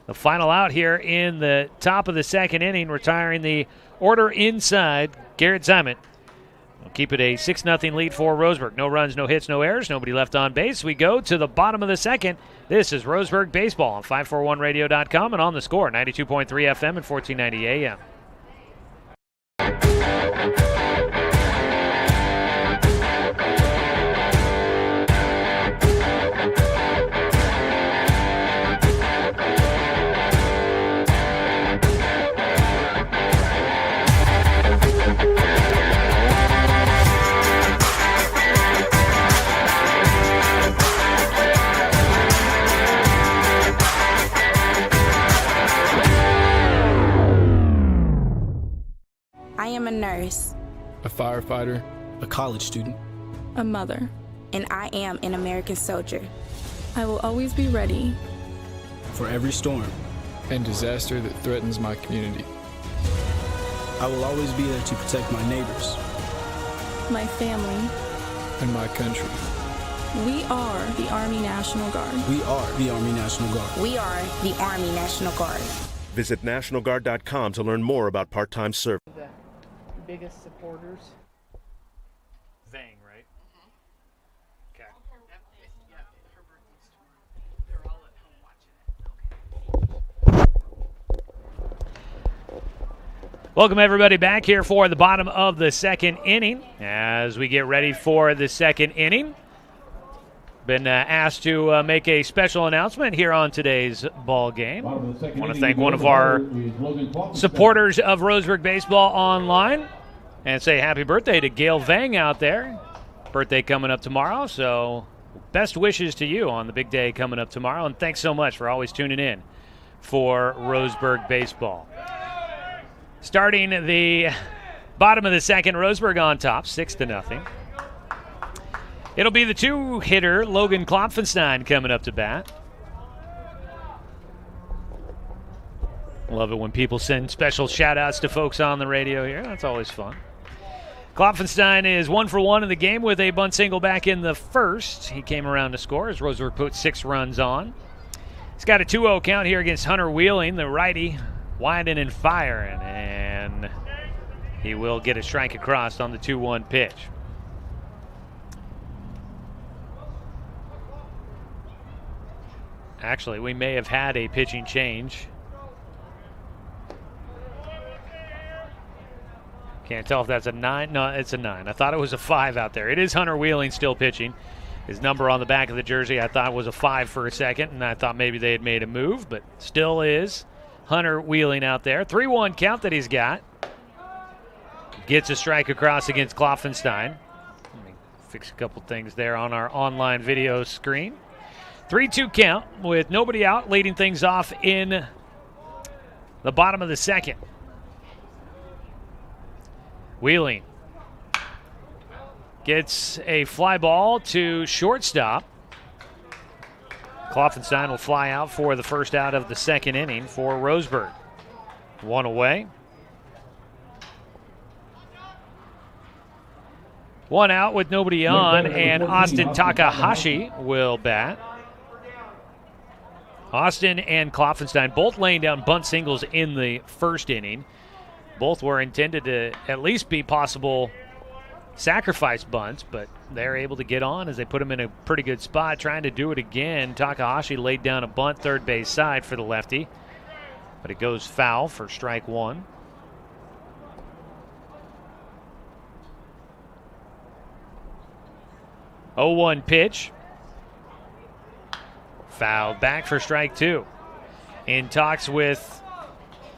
the final out here in the top of the second inning, retiring the order inside, Garrett Zimet. We'll keep it a 6-0 lead for Roseburg. No runs, no hits, no errors, nobody left on base. We go to the bottom of the second. This is Roseburg Baseball on 541radio.com and on the score, 92.3 FM and 1490 AM. I am a nurse, a firefighter, a college student, a mother, and I am an American soldier. I will always be ready for every storm and disaster that threatens my community. I will always be there to protect my neighbors, my family, and my country. We are the Army National Guard. We are the Army National Guard. We are the Army National Guard. Visit nationalguard.com to learn more about part-time service. The biggest supporters. Vang, right? Okay. Her birthday's tomorrow. They're all at home watching it. Okay. Welcome everybody back here for the bottom of the second inning. As we get ready for the second inning, been asked to make a special announcement here on today's ball game. I want to thank one of our supporters of Roseburg Baseball Online and say happy birthday to Gail Vang out there. birthday coming up tomorrow, so best wishes to you on the big day coming up tomorrow, and thanks so much for always tuning in for Roseburg baseball. Starting the bottom of the second, Roseburg on top, 6-0. It'll be the two-hitter, Logan Klopfenstein, coming up to bat. Love it when people send special shout-outs to folks on the radio here. That's always fun. Klopfenstein is 1 for 1 in the game with a bunt single back in the first. He came around to score as Roseburg put 6 runs on. He's got a 2-0 count here against Hunter Wheeling, the righty, winding and firing, and he will get a strike across on the 2-1 pitch. Actually, we may have had a pitching change. Can't tell if that's a 9. No, it's a 9. I thought it was a 5 out there. It is Hunter Wheeling still pitching. His number on the back of the jersey I thought was a 5 for a second, and I thought maybe they had made a move, but still is Hunter Wheeling out there. 3-1 count that he's got. Gets a strike across against Klopfenstein. Let me fix a couple things there on our online video screen. 3-2 count with nobody out, leading things off in the bottom of the second. Wheeling gets a fly ball to shortstop. Klopfenstein will fly out for the first out of the second inning for Roseburg. 1 away. 1 out with nobody on, and Austin Takahashi will bat. Austin and Klopfenstein both laying down bunt singles in the first inning. Both were intended to at least be possible sacrifice bunts, but they're able to get on as they put him in a pretty good spot. Trying to do it again. Takahashi laid down a bunt third base side for the lefty, but it goes foul for strike 1. Oh, 1 pitch. Fouled back for strike 2. In talks with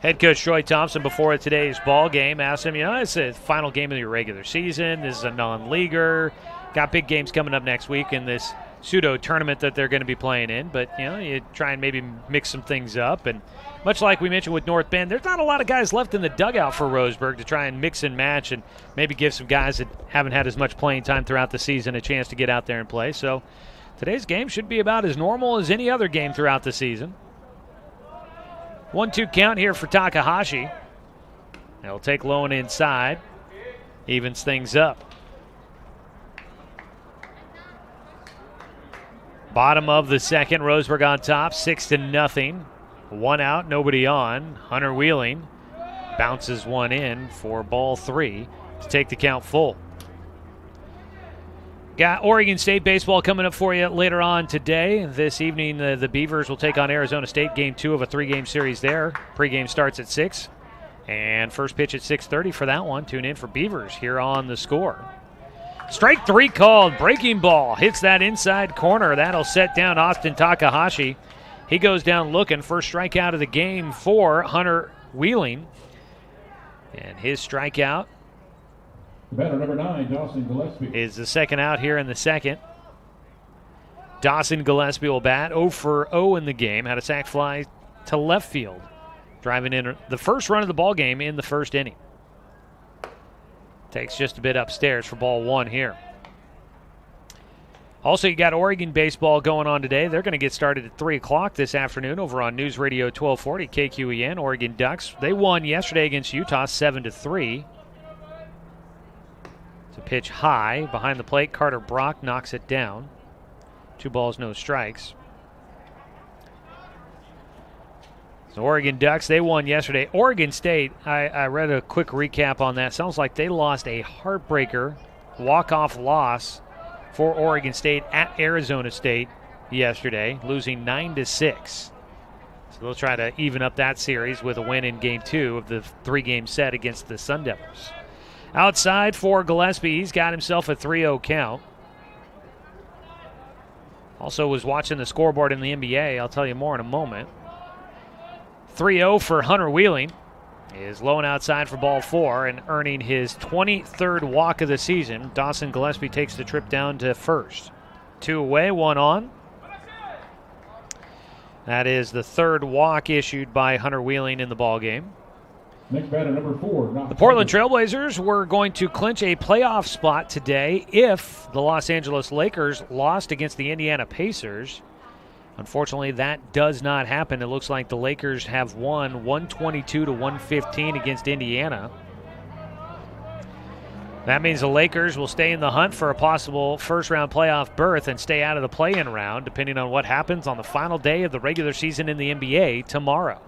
head coach Troy Thompson before today's ball game, asked him, it's the final game of your regular season. This is a non-leaguer. Got big games coming up next week in this pseudo tournament that they're going to be playing in. But, you try and maybe mix some things up. And much like we mentioned with North Bend, there's not a lot of guys left in the dugout for Roseburg to try and mix and match and maybe give some guys that haven't had as much playing time throughout the season a chance to get out there and play. So today's game should be about as normal as any other game throughout the season. 1-2 count here for Takahashi. He'll take low and inside. Evens things up. Bottom of the second, Roseburg on top, 6-0. 1 out, nobody on. Hunter Wheeling bounces one in for ball 3 to take the count full. Got Oregon State baseball coming up for you later on today. This evening, the Beavers will take on Arizona State, game 2 of a 3-game series there. Pre-game starts at 6, and first pitch at 6:30 for that one. Tune in for Beavers here on The Score. Strike 3 called. Breaking ball hits that inside corner. That'll set down Austin Takahashi. He goes down looking. First strikeout of the game for Hunter Wheeling. And his strikeout batter number 9, Dawson Gillespie, is the second out here in the second. Dawson Gillespie will bat 0 for 0 in the game. Had a sac fly to left field, driving in the first run of the ball game in the first inning. Takes just a bit upstairs for ball 1 here. Also, you got Oregon baseball going on today. They're going to get started at 3 o'clock this afternoon over on News Radio 1240 KQEN. Oregon Ducks, they won yesterday against Utah 7-3. To pitch high behind the plate, Carter Brock knocks it down. 2 balls, no strikes. So Oregon Ducks, they won yesterday. Oregon State, I read a quick recap on that. Sounds like they lost a heartbreaker, walk-off loss for Oregon State at Arizona State yesterday, losing 9-6. So they'll try to even up that series with a win in game 2 of the 3-game set against the Sun Devils. Outside for Gillespie, he's got himself a 3-0 count. Also was watching the scoreboard in the NBA. I'll tell you more in a moment. 3-0 for Hunter Wheeling. is low and outside for ball 4 and earning his 23rd walk of the season. Dawson Gillespie takes the trip down to first. 2 away, 1 on. That is the 3rd walk issued by Hunter Wheeling in the ball game. Next batter, number 4. The Portland Trailblazers were going to clinch a playoff spot today if the Los Angeles Lakers lost against the Indiana Pacers. Unfortunately, that does not happen. It looks like the Lakers have won 122-115 against Indiana. That means the Lakers will stay in the hunt for a possible first-round playoff berth and stay out of the play-in round, depending on what happens on the final day of the regular season in the NBA tomorrow.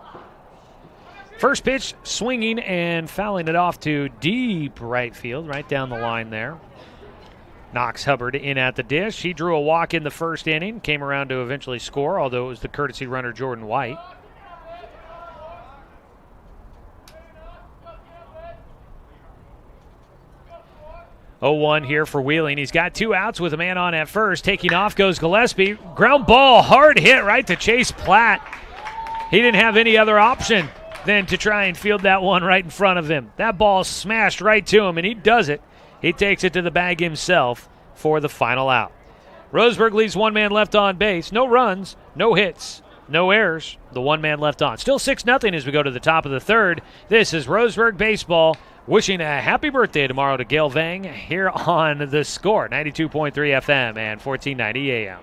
First pitch, swinging and fouling it off to deep right field, right down the line there. Knox Hubbard in at the dish. He drew a walk in the first inning, came around to eventually score, although it was the courtesy runner Jordan White. Oh, 1 here for Wheeling. He's got 2 outs with a man on at first. Taking off goes Gillespie. Ground ball, hard hit right to Chase Platt. He didn't have any other option than to try and field that one right in front of him. That ball smashed right to him, and he does it. He takes it to the bag himself for the final out. Roseburg leaves 1 man left on base. No runs, no hits, no errors. The 1 man left on. Still 6-0 as we go to the top of the 3rd. This is Roseburg Baseball. Wishing a happy birthday tomorrow to Gail Vang here on The Score, 92.3 FM and 1490 AM.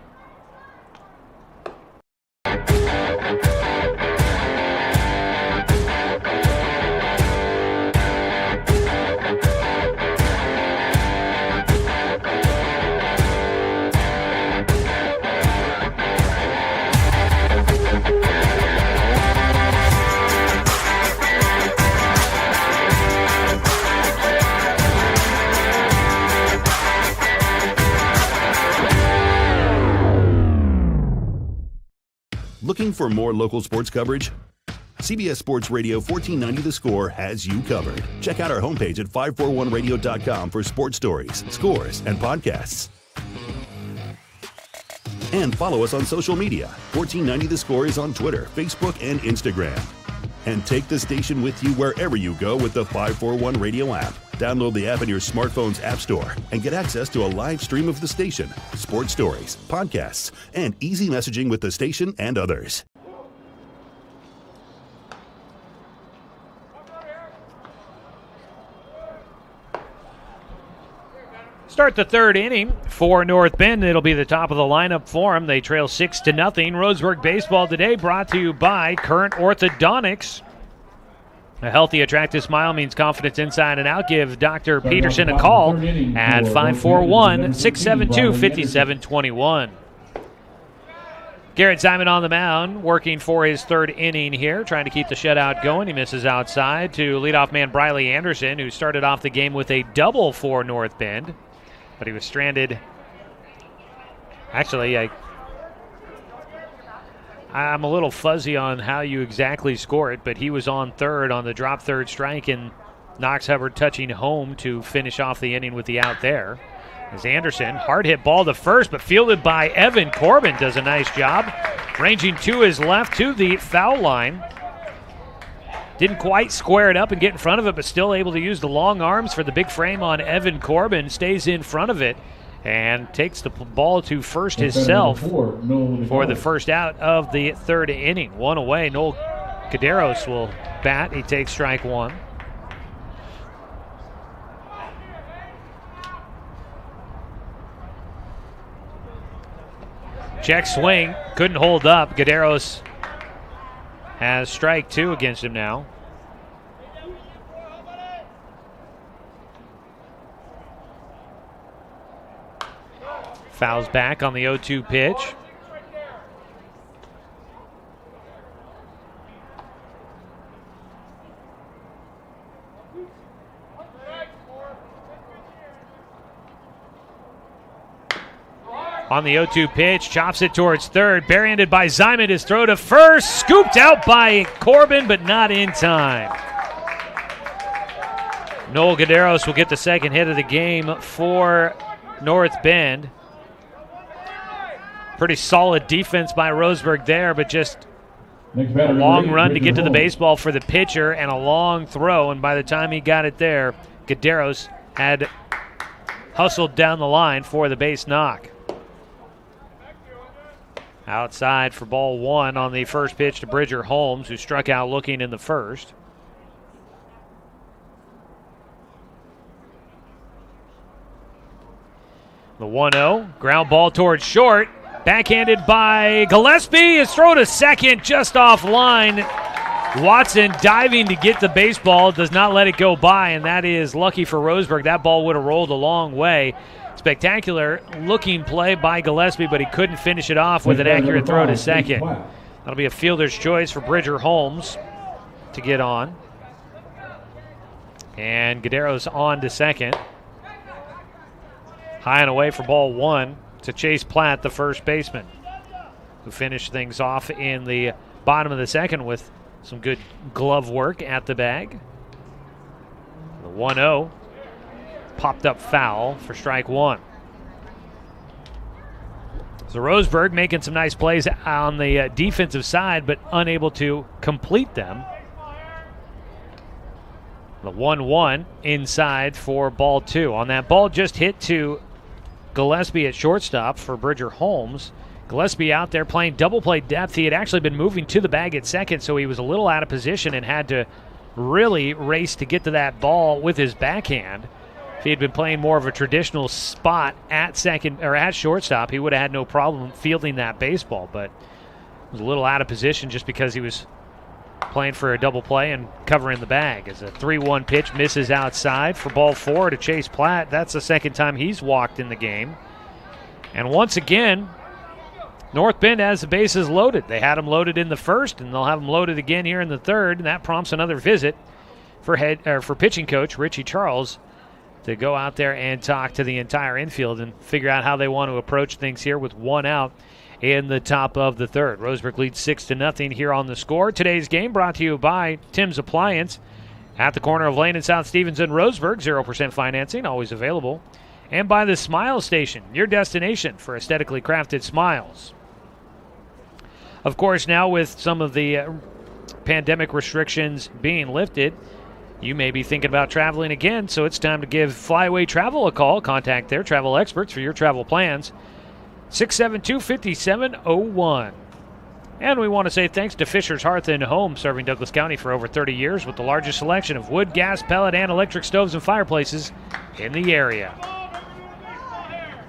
Looking for more local sports coverage? CBS Sports Radio 1490 The Score has you covered. Check out our homepage at 541radio.com for sports stories, scores, and podcasts. And follow us on social media. 1490 The Score is on Twitter, Facebook, and Instagram. And take the station with you wherever you go with the 541 Radio app. Download the app in your smartphone's app store and get access to a live stream of the station, sports stories, podcasts, and easy messaging with the station and others. Start the 3rd inning for North Bend. It'll be the top of the lineup for them. They trail 6-0. Roseburg Baseball today brought to you by Current Orthodontics. A healthy, attractive smile means confidence inside and out. Give Dr. Peterson a call at 541-672-5721. Garrett Simon on the mound, working for his 3rd inning here, trying to keep the shutout going. He misses outside to leadoff man Briley Anderson, who started off the game with a double for North Bend. But he was stranded. Actually, I'm a little fuzzy on how you exactly score it, but he was on third on the drop third strike, and Knox Hubbard touching home to finish off the inning with the out there. As Anderson, hard hit ball to first, but fielded by Evan Corbin, does a nice job. Ranging to his left to the foul line. Didn't quite square it up and get in front of it, but still able to use the long arms for the big frame on Evan Corbin. Stays in front of it and takes the ball to first himself for the first out of the 3rd inning. 1 away. Noel Caderos will bat. He takes strike 1. Check swing. Couldn't hold up. Caderos has strike 2 against him now. Fouls back on the 0-2 pitch. On the 0-2 pitch, chops it towards third. Barehanded by Zyman. His throw to first. Scooped out by Corbin, but not in time. Noel Gaderos will get the second hit of the game for North Bend. Pretty solid defense by Roseburg there, but just A long run to get to the baseball for the pitcher and a long throw, and by the time he got it there, Guerreros had hustled down the line for the base knock. Outside for ball one on the first pitch to Bridger Holmes, who struck out looking in the first. The 1-0, ground ball towards short. Backhanded by Gillespie. Is thrown to second just offline. Watson diving to get the baseball, does not let it go by, and that is lucky for Roseburg. That ball would have rolled a long way. Spectacular looking play by Gillespie, but he couldn't finish it off with an accurate throw to second. That'll be a fielder's choice for Bridger Holmes to get on. And Guerreros on to second. High and away for ball one to Chase Platt, the first baseman, who finished things off in the bottom of the second with some good glove work at the bag. The 1-0 popped up foul for strike one. So Roseburg making some nice plays on the defensive side, but unable to complete them. The 1-1 inside for ball two. On that ball just hit to Gillespie at shortstop for Bridger Holmes. Gillespie out there playing double play depth. He had actually been moving to the bag at second, so he was a little out of position and had to really race to get to that ball with his backhand. If he had been playing more of a traditional spot at second or at shortstop, he would have had no problem fielding that baseball, but was a little out of position just because he was playing for a double play and covering the bag. As a 3-1 pitch misses outside for ball four to Chase Platt. That's the second time he's walked in the game. And once again, North Bend has the bases loaded. They had them loaded in the first, and they'll have them loaded again here in the third, and that prompts another visit for pitching coach Richie Charles to go out there and talk to the entire infield and figure out how they want to approach things here with one out in the top of the third. Roseburg leads 6-0 here on the score. Today's game brought to you by Tim's Appliance at the corner of Lane and South Stevens in Roseburg. 0% financing, always available. And by the Smile Station, your destination for aesthetically crafted smiles. Of course, now with some of the pandemic restrictions being lifted, you may be thinking about traveling again, so it's time to give Flyaway Travel a call. Contact their travel experts for your travel plans. 672-5701. And we want to say thanks to Fisher's Hearth and Home, serving Douglas County for over 30 years with the largest selection of wood, gas, pellet, and electric stoves and fireplaces in the area.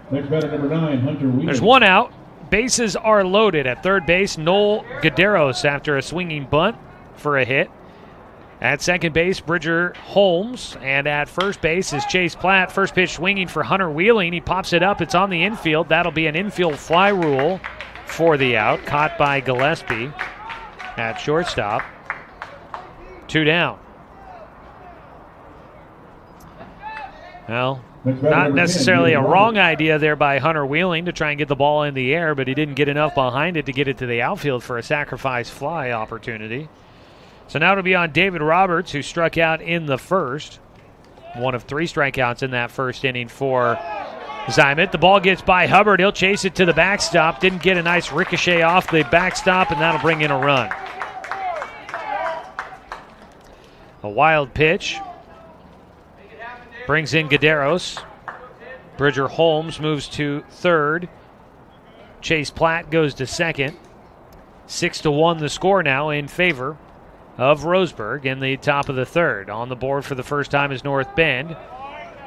Next batter, number 9, Hunter Wheeler. There's one out. Bases are loaded. At third base, Noel Guerreros after a swinging bunt for a hit. At second base, Bridger Holmes. And at first base is Chase Platt. First pitch swinging for Hunter Wheeling. He pops it up. It's on the infield. That'll be an infield fly rule for the out. Caught by Gillespie at shortstop. 2 down. Well, not necessarily a wrong idea there by Hunter Wheeling to try and get the ball in the air, but he didn't get enough behind it to get it to the outfield for a sacrifice fly opportunity. So now it'll be on David Roberts, who struck out in the first. One of 3 strikeouts in that first inning for Zymet. The ball gets by Hubbard. He'll chase it to the backstop. Didn't get a nice ricochet off the backstop, and that'll bring in a run. A wild pitch. Brings in Guerreros. Bridger Holmes moves to third. Chase Platt goes to second. 6-1 the score now in favor of Roseburg in the top of the third. On the board for the first time is North Bend,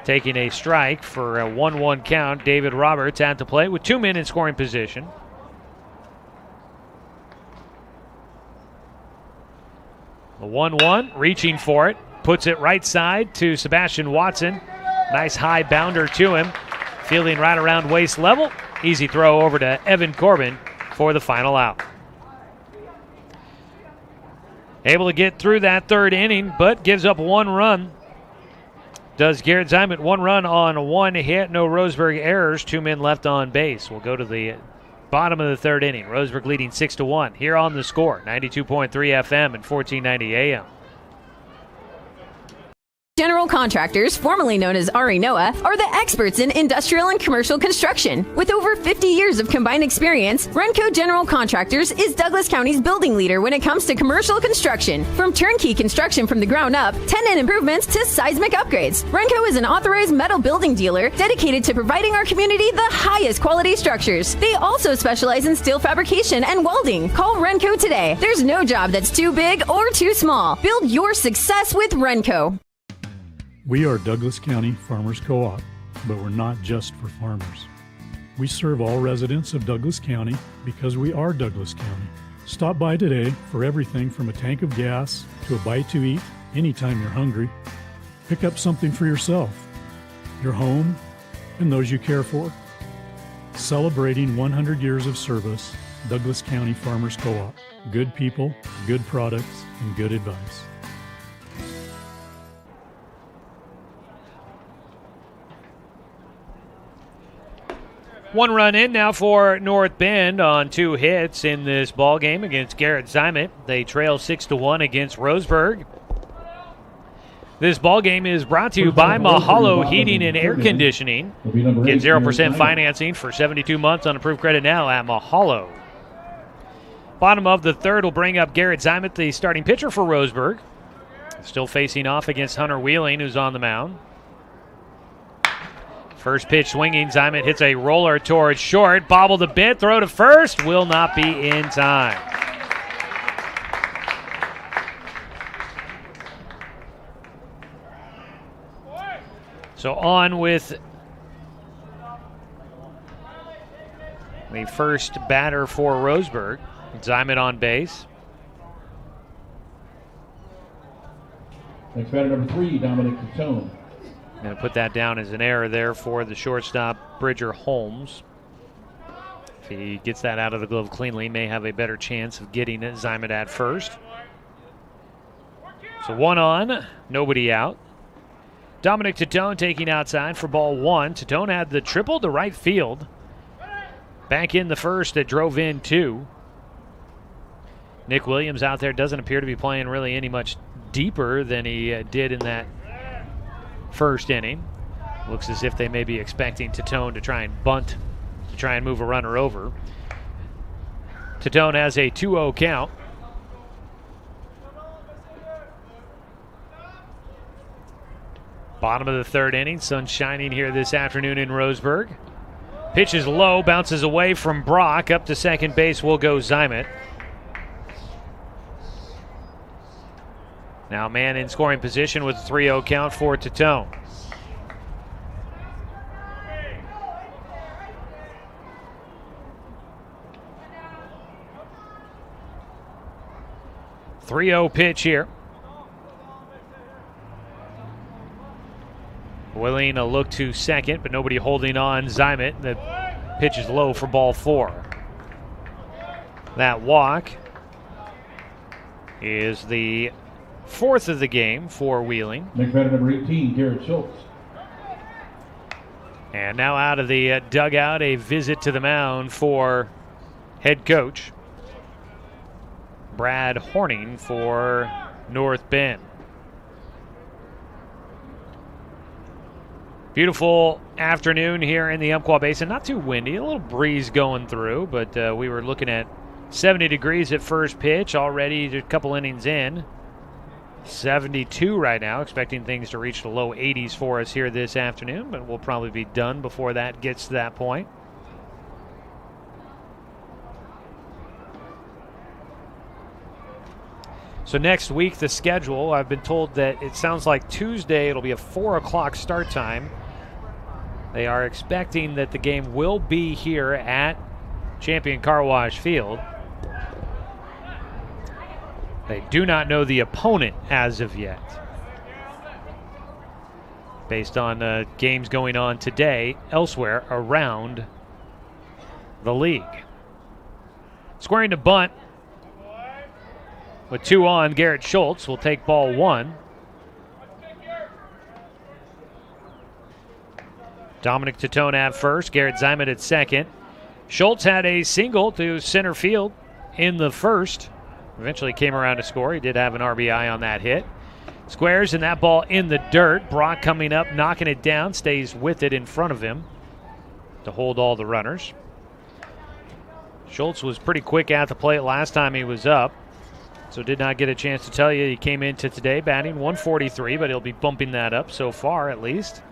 taking a strike for a 1-1 count. David Roberts at the plate with 2 men in scoring position. The 1-1, reaching for it, puts it right side to Sebastian Watson. Nice high bounder to him, fielding right around waist level. Easy throw over to Evan Corbin for the final out. Able to get through that third inning, but gives up 1 run. Does Garrett Zymet. 1 run on 1 hit, no Roseburg errors, 2 men left on base. We'll go to the bottom of the third inning. Roseburg leading 6-1 here on the score. 92.3 FM and 1490 AM. General Contractors, formerly known as Ari Noah, are the experts in industrial and commercial construction. With over 50 years of combined experience, Renco General Contractors is Douglas County's building leader when it comes to commercial construction. From turnkey construction from the ground up, tenant improvements to seismic upgrades, Renco is an authorized metal building dealer dedicated to providing our community the highest quality structures. They also specialize in steel fabrication and welding. Call Renco today. There's no job that's too big or too small. Build your success with Renco. We are Douglas County Farmers Co-op, but we're not just for farmers. We serve all residents of Douglas County because we are Douglas County. Stop by today for everything from a tank of gas to a bite to eat anytime you're hungry. Pick up something for yourself, your home, and those you care for. Celebrating 100 years of service, Douglas County Farmers Co-op. Good people, good products, and good advice. One run in now for North Bend on 2 hits in this ball game against Garrett Zimet. They trail 6-1 against Roseburg. This ball game is brought to you by Mahalo Heating and Air Conditioning. Get 0% financing for 72 months on approved credit now at Mahalo. Bottom of the third will bring up Garrett Zimet, the starting pitcher for Roseburg. Still facing off against Hunter Wheeling, who's on the mound. First pitch swinging, Zimet hits a roller towards short, bobbled a bit, throw to first, will not be in time. So on with the first batter for Roseburg, Zimet on base. Next batter, number 3, Dominic Catone. Going to put that down as an error there for the shortstop, Bridger Holmes. If he gets that out of the glove cleanly, may have a better chance of getting Zimet at first. So 1 on, nobody out. Dominic Tatone taking outside for ball 1. Tatone had the triple to right field. Back in the first that drove in 2. Nick Williams out there doesn't appear to be playing really any much deeper than he did in that first inning. Looks as if they may be expecting Tatone to try and bunt, to try and move a runner over. Tatone has a 2-0 count. Bottom of the third inning, sun shining here this afternoon in Roseburg. Pitch is low, bounces away from Brock. Up to second base will go Zimet. Now man in scoring position with a 3-0 count for Tatone. .3-0 pitch here. Willing a look to second, but nobody holding on Zimet. The pitch is low for ball 4. That walk is the 4th of the game for Wheeling. Next batter, number 18, Garrett Schultz. And now out of the dugout, a visit to the mound for head coach Brad Horning for North Bend. Beautiful afternoon here in the Umpqua Basin. Not too windy, a little breeze going through, but we were looking at 70 degrees at first pitch already, a couple innings in. 72 right now, expecting things to reach the low 80s for us here this afternoon, but we'll probably be done before that gets to that point. So next week, the schedule, I've been told that it sounds like Tuesday it'll be a 4 o'clock start time. They are expecting that the game will be here at Champion Car Wash Field. They do not know the opponent as of yet, based on games going on today elsewhere around the league. Squaring to bunt with 2 on, Garrett Schultz will take ball 1. Dominic Tatone at first, Garrett Zimet at second. Schultz had a single to center field in the first. Eventually came around to score. He did have an RBI on that hit. Squares and that ball in the dirt. Brock coming up, knocking it down, stays with it in front of him to hold all the runners. Schultz was pretty quick at the plate last time he was up, so did not get a chance to tell you he came into today batting 143, but he'll be bumping that up so far at least.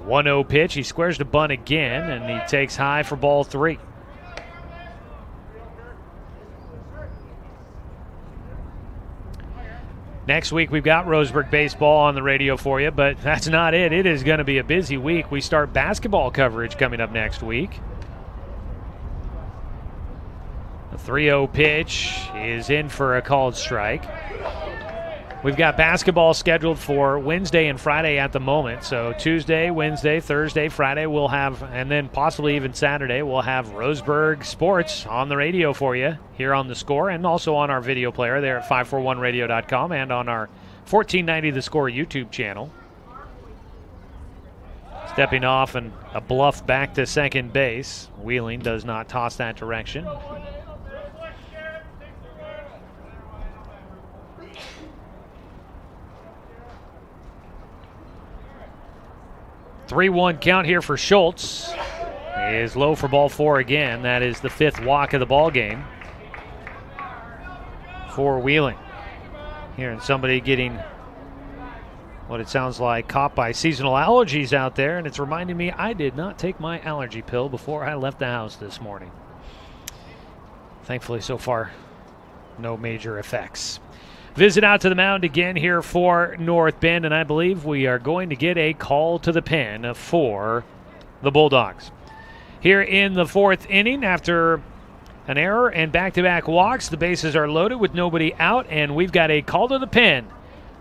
1-0 pitch. He squares the bunt again, and he takes high for ball 3. Next week, we've got Roseburg baseball on the radio for you, but that's not it. It is going to be a busy week. We start basketball coverage coming up next week. The 3-0 pitch is in for a called strike. We've got basketball scheduled for Wednesday and Friday at the moment. So Tuesday, Wednesday, Thursday, Friday we'll have, and then possibly even Saturday, we'll have Roseburg Sports on the radio for you here on The Score and also on our video player there at 541radio.com and on our 1490 The Score YouTube channel. Stepping off and a bluff back to second base. Wheeling does not toss that direction. 3-1 count here for Schultz. Is low for ball 4 again. That is the 5th walk of the ball game for Wheeling. Hearing somebody getting what it sounds like caught by seasonal allergies out there, and it's reminding me I did not take my allergy pill before I left the house this morning. Thankfully, so far, no major effects. Visit out to the mound again here for North Bend, and I believe we are going to get a call to the pen for the Bulldogs. Here in the 4th inning, after an error and back-to-back walks, the bases are loaded with nobody out, and we've got a call to the pen.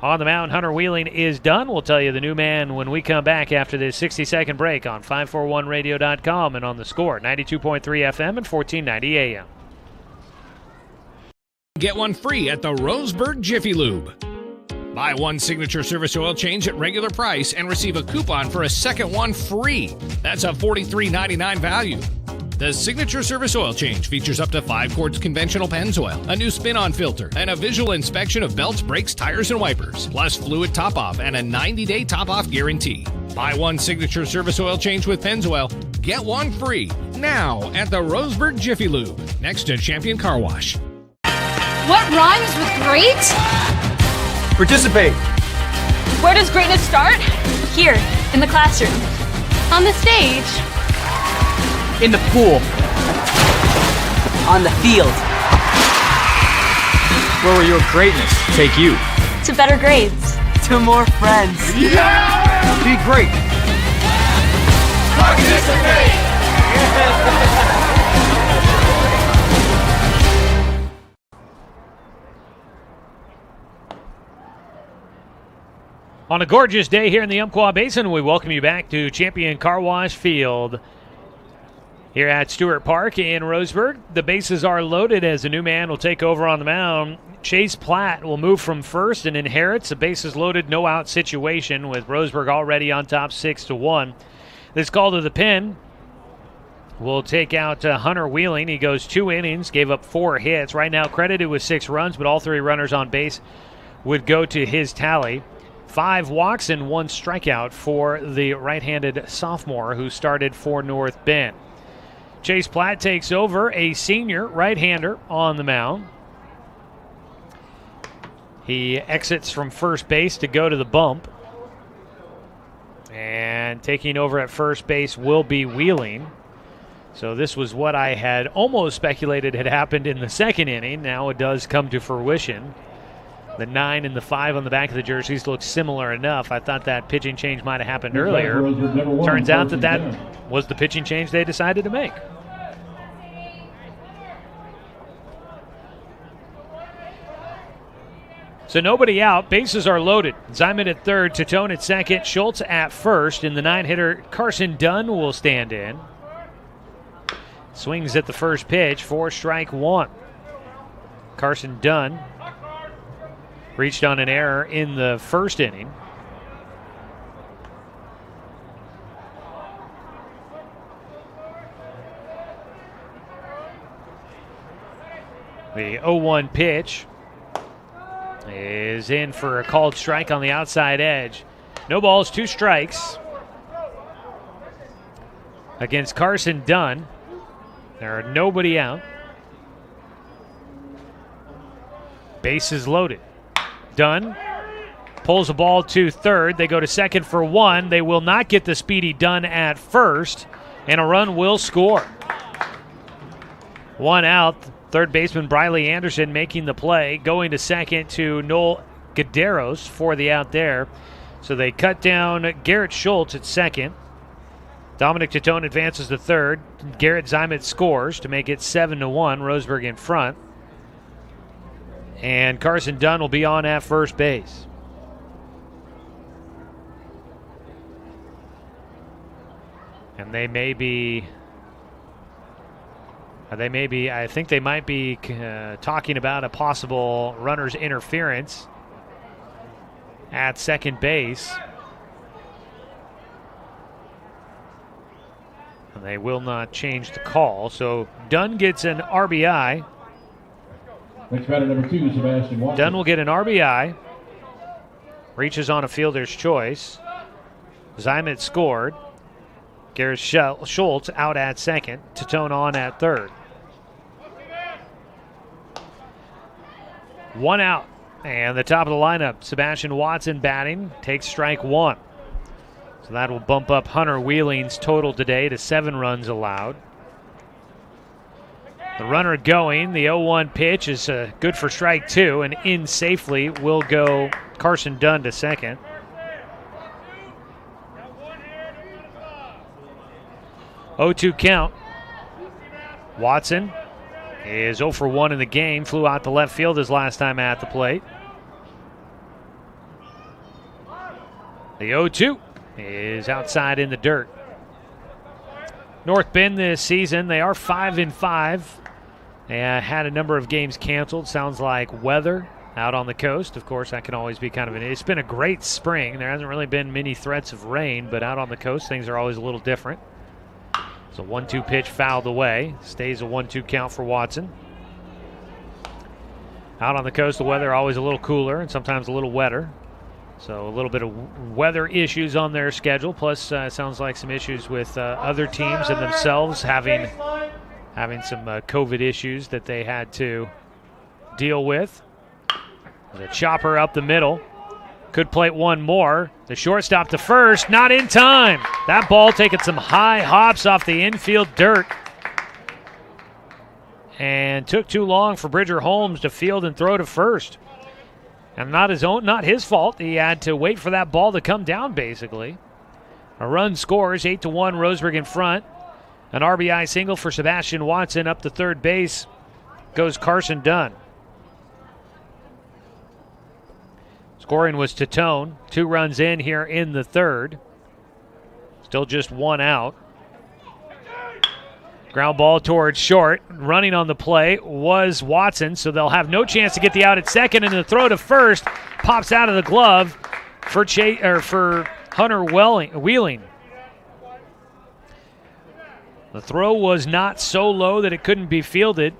On the mound, Hunter Wheeling is done. We'll tell you the new man when we come back after this 60-second break on 541radio.com and on The Score, 92.3 FM and 1490 AM. Get one free at the Roseburg Jiffy Lube. Buy one Signature Service oil change at regular price and receive a coupon for a second one free. That's a $43.99 value. The Signature Service oil change features up to 5 quarts conventional Pennzoil, a new spin-on filter, and a visual inspection of belts, brakes, tires, and wipers, plus fluid top-off and a 90-day top-off guarantee. Buy one Signature Service oil change with Pennzoil. Get one free now at the Roseburg Jiffy Lube, next to Champion Car Wash. What rhymes with great? Participate. Where does greatness start? Here, in the classroom. On the stage. In the pool. On the field. Where will your greatness take you? To better grades. To more friends. Yeah! Be great. Participate! On a gorgeous day here in the Umpqua Basin, we welcome you back to Champion Car Wash Field here at Stewart Park in Roseburg. The bases are loaded as the new man will take over on the mound. Chase Platt will move from first and inherits a bases loaded, no out situation with Roseburg already on top 6-1. This call to the pen will take out Hunter Wheeling. He goes 2 innings, gave up 4 hits. Right now credited with 6 runs, but all 3 runners on base would go to his tally. 5 walks and 1 strikeout for the right-handed sophomore who started for North Bend. Chase Platt takes over, a senior right-hander on the mound. He exits from first base to go to the bump. And taking over at first base will be Wheeling. So this was what I had almost speculated had happened in the 2nd inning. Now it does come to fruition. The 9 and the 5 on the back of the jerseys look similar enough. I thought that pitching change might have happened earlier. Turns out that was the pitching change they decided to make. So nobody out. Bases are loaded. Zyman at third, Titone at second, Schultz at first, and the 9-hitter Carson Dunn will stand in. Swings at the first pitch for strike 1. Carson Dunn reached on an error in the 1st inning. The 0-1 pitch is in for a called strike on the outside edge. No balls, 2 strikes against Carson Dunn. There are nobody out. Bases loaded. Dunn pulls the ball to third. They go to second for 1. They will not get the speedy Dunn at first, and a run will score. 1 out. Third baseman Briley Anderson making the play. Going to second to Noel Guederos for the out there. So they cut down Garrett Schultz at second. Dominic Titone advances to third. Garrett Zymet scores to make it 7-1. Roseburg in front. And Carson Dunn will be on at first base. And I think they might be talking about a possible runner's interference at second base. And they will not change the call. So Dunn gets an RBI. Next batter, number 2, Sebastian Watson. Dunn will get an RBI. Reaches on a fielder's choice. Zymet scored. Garrett Schultz out at second. Titone on at third. 1 out. And the top of the lineup, Sebastian Watson batting, takes strike 1. So that will bump up Hunter Wheeling's total today to 7 runs allowed. The runner going, the 0-1 pitch is good for strike 2, and in safely will go Carson Dunn to second. Oh, 2 count. Watson is 0 for 1 in the game. Flew out to left field his last time at the plate. The 0-2 is outside in the dirt. North Bend this season, they are 5-5. They had a number of games canceled. Sounds like weather out on the coast. Of course, that can always be kind of it's been a great spring. There hasn't really been many threats of rain, but out on the coast, things are always a little different. So 1-2 pitch fouled away. Stays a 1-2 count for Watson. Out on the coast, the weather always a little cooler and sometimes a little wetter. So a little bit of weather issues on their schedule. Plus, sounds like some issues with other teams and themselves having some COVID issues that they had to deal with. The chopper up the middle. Could plate one more. The shortstop to first, not in time. That ball taking some high hops off the infield dirt. And took too long for Bridger Holmes to field and throw to first. And not his fault. He had to wait for that ball to come down, basically. A run scores, 8-1, Roseburg in front. An RBI single for Sebastian Watson. Up to third base goes Carson Dunn. Scoring was Titone. 2 runs in here in the third. Still just 1 out. Ground ball towards short. Running on the play was Watson, so they'll have no chance to get the out at second, and the throw to first pops out of the glove for Hunter Wheeling. The throw was not so low that it couldn't be fielded,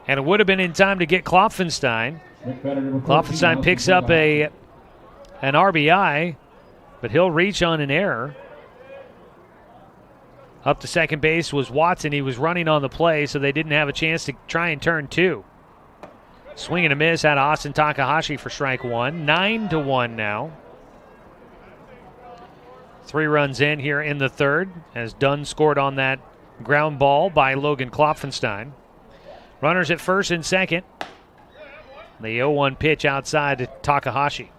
and it would have been in time to get Klopfenstein. Klopfenstein picks up an RBI, but he'll reach on an error. Up to second base was Watson. He was running on the play, so they didn't have a chance to try and turn 2. Swing and a miss out of Austin Takahashi for strike 1. 9-1 now. 3 runs in here in the third as Dunn scored on that ground ball by Logan Klopfenstein. Runners at first and second. The 0-1 pitch outside to Takahashi.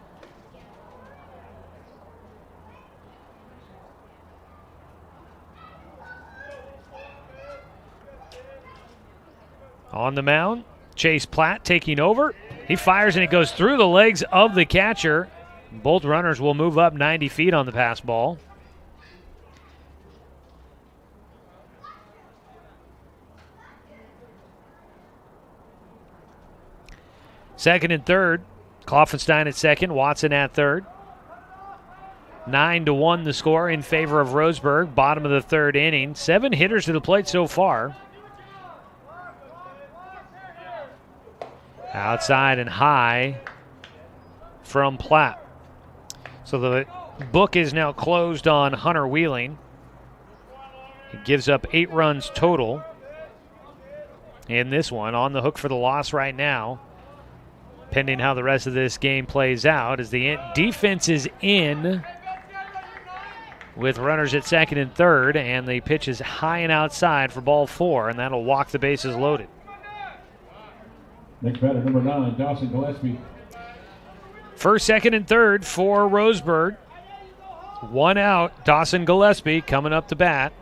On the mound, Chase Platt taking over. He fires and it goes through the legs of the catcher. Both runners will move up 90 feet on the pass ball. Second and third. Klopfenstein at second, Watson at third. 9-1 the score in favor of Roseburg. Bottom of the third inning. 7 hitters to the plate so far. Outside and high from Platt. So the book is now closed on Hunter Wheeling. He gives up 8 runs total in this one. On the hook for the loss right now, pending how the rest of this game plays out, as the defense is in with runners at second and third, and the pitch is high and outside for ball 4, and that'll walk the bases loaded. Next batter, number 9, Dawson Gillespie. First, second, and third for Roseburg. 1 out, Dawson Gillespie coming up to bat.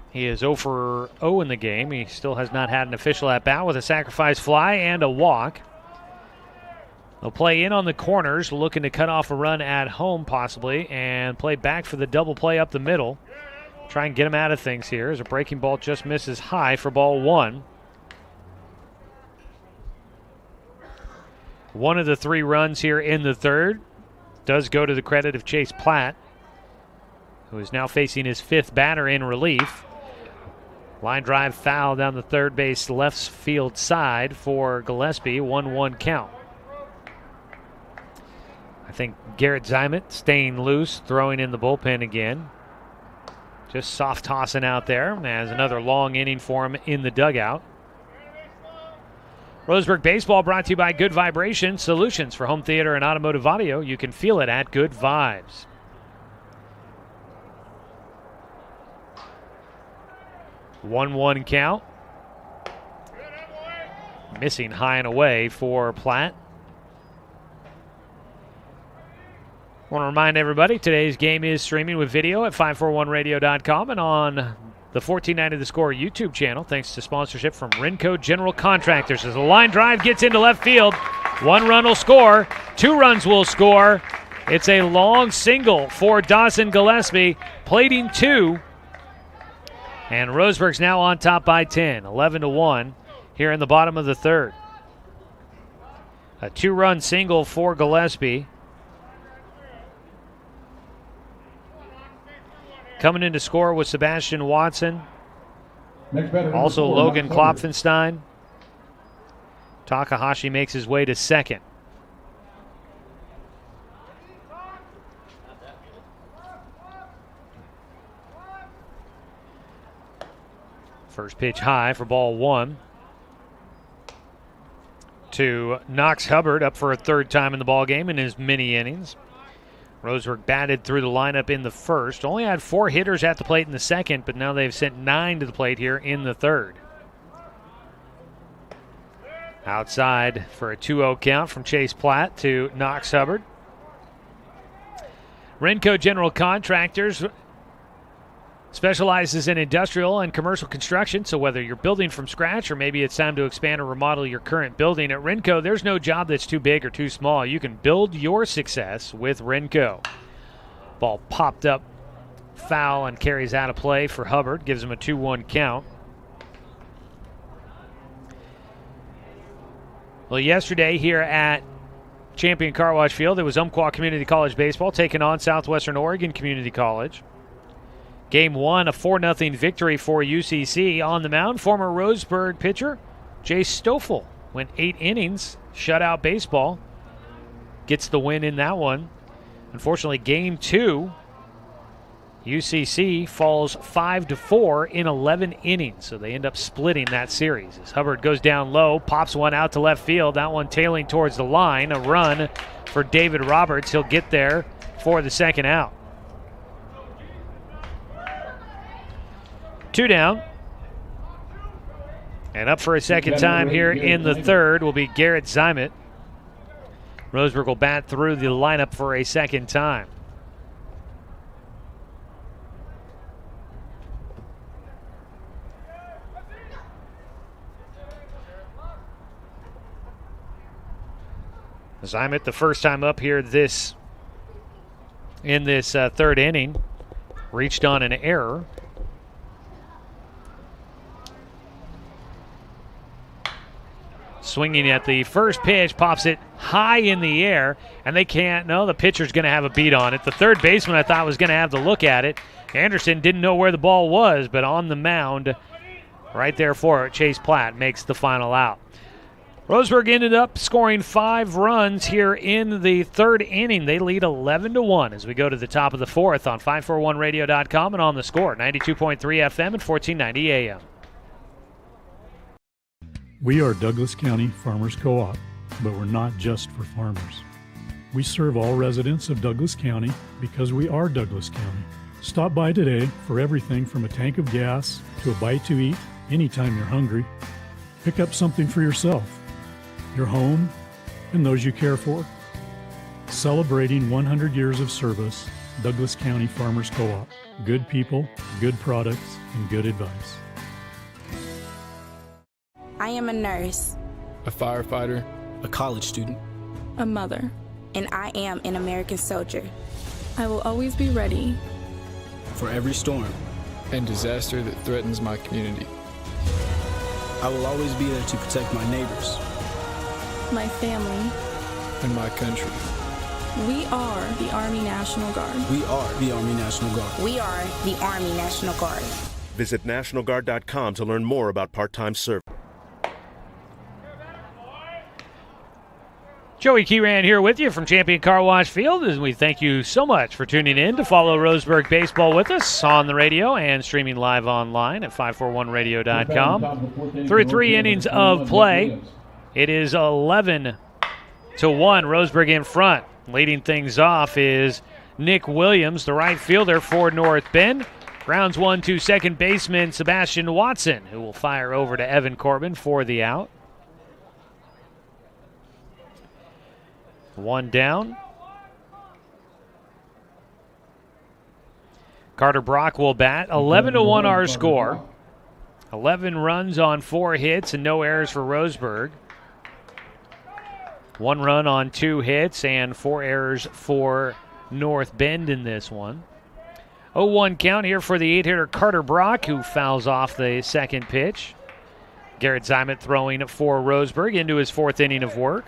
He is 0 for 0 in the game. He still has not had an official at-bat with a sacrifice fly and a walk. They'll play in on the corners, looking to cut off a run at home possibly, and play back for the double play up the middle. Try and get him out of things here as a breaking ball just misses high for ball 1. One of the 3 runs here in the third does go to the credit of Chase Platt, who is now facing his 5th batter in relief. Line drive foul down the third base left field side for Gillespie, 1-1 count. I think Garrett Zimet staying loose, throwing in the bullpen again. Just soft tossing out there as another long inning for him in the dugout. Roseburg Baseball brought to you by Good Vibration Solutions for home theater and automotive audio. You can feel it at Good Vibes. One count. Missing high and away for Platt. I want to remind everybody, today's game is streaming with video at 541radio.com and on the 1490 The Score YouTube channel, thanks to sponsorship from Renco General Contractors. As the line drive gets into left field, 1 run will score, 2 runs will score. It's a long single for Dawson Gillespie, plating 2. And Roseburg's now on top by 10, 11-1 here in the bottom of the third. A 2-run single for Gillespie. Coming in to score was Sebastian Watson. Also Logan Klopfenstein. Takahashi makes his way to second. First pitch high for ball 1 to Knox Hubbard, up for a 3rd time in the ballgame in his mini innings. Roseburg batted through the lineup in the first. Only had 4 hitters at the plate in the second, but now they've sent 9 to the plate here in the third. Outside for a 2-0 count from Chase Platt to Knox Hubbard. Renco General Contractors specializes in industrial and commercial construction, so whether you're building from scratch or maybe it's time to expand or remodel your current building, at Renco, there's no job that's too big or too small. You can build your success with Renco. Ball popped up foul and carries out of play for Hubbard, gives him a 2-1 count. Well, yesterday here at Champion Car Wash Field, it was Umpqua Community College baseball taking on Southwestern Oregon Community College. Game 1, a 4-0 victory for UCC. On the mound, former Roseburg pitcher Jay Stoffel went 8 innings, shutout baseball. Gets the win in that one. Unfortunately, Game 2, UCC falls 5-4 in 11 innings, so they end up splitting that series. As Hubbard goes down low, pops one out to left field, that one tailing towards the line. A run for David Roberts. He'll get there for the second out. 2 down. And up for a second time here in the third will be Garrett Zimet. Roseburg will bat through the lineup for a second time. Zimet, the first time up here in this third inning, reached on an error. Swinging at the first pitch, pops it high in the air, and they can't. No, the pitcher's going to have a beat on it. The third baseman, I thought, was going to have to look at it. Anderson didn't know where the ball was, but on the mound, right there for it, Chase Platt makes the final out. Roseburg ended up scoring 5 runs here in the third inning. They lead 11-1 as we go to the top of the fourth on 541radio.com and on the score, 92.3 FM and 1490 AM. We are Douglas County Farmers Co-op, but we're not just for farmers. We serve all residents of Douglas County because we are Douglas County. Stop by today for everything from a tank of gas to a bite to eat anytime you're hungry. Pick up something for yourself, your home, and those you care for. Celebrating 100 years of service, Douglas County Farmers Co-op. Good people, good products, and good advice. I am a nurse, a firefighter, a college student, a mother, and I am an American soldier. I will always be ready for every storm and disaster that threatens my community. I will always be there to protect my neighbors, my family, and my country. We are the Army National Guard. We are the Army National Guard. We are the Army National Guard. Visit nationalguard.com to learn more about part-time service. Joey Keyran here with you from Champion Car Wash Field, and we thank you so much for tuning in to follow Roseburg Baseball with us on the radio and streaming live online at 541radio.com. Through 3 innings of play, it is 11-1, Roseburg in front. Leading things off is Nick Williams, the right fielder for North Bend. Grounds one to second baseman Sebastian Watson, who will fire over to Evan Corbin for the out. 1 down. Carter Brock will bat. 11-1 our score. 11 runs on 4 hits and no errors for Roseburg. 1 run on 2 hits and 4 errors for North Bend in this one. 0-1 count here for the 8-hitter Carter Brock, who fouls off the second pitch. Garrett Zimet throwing for Roseburg into his 4th inning of work.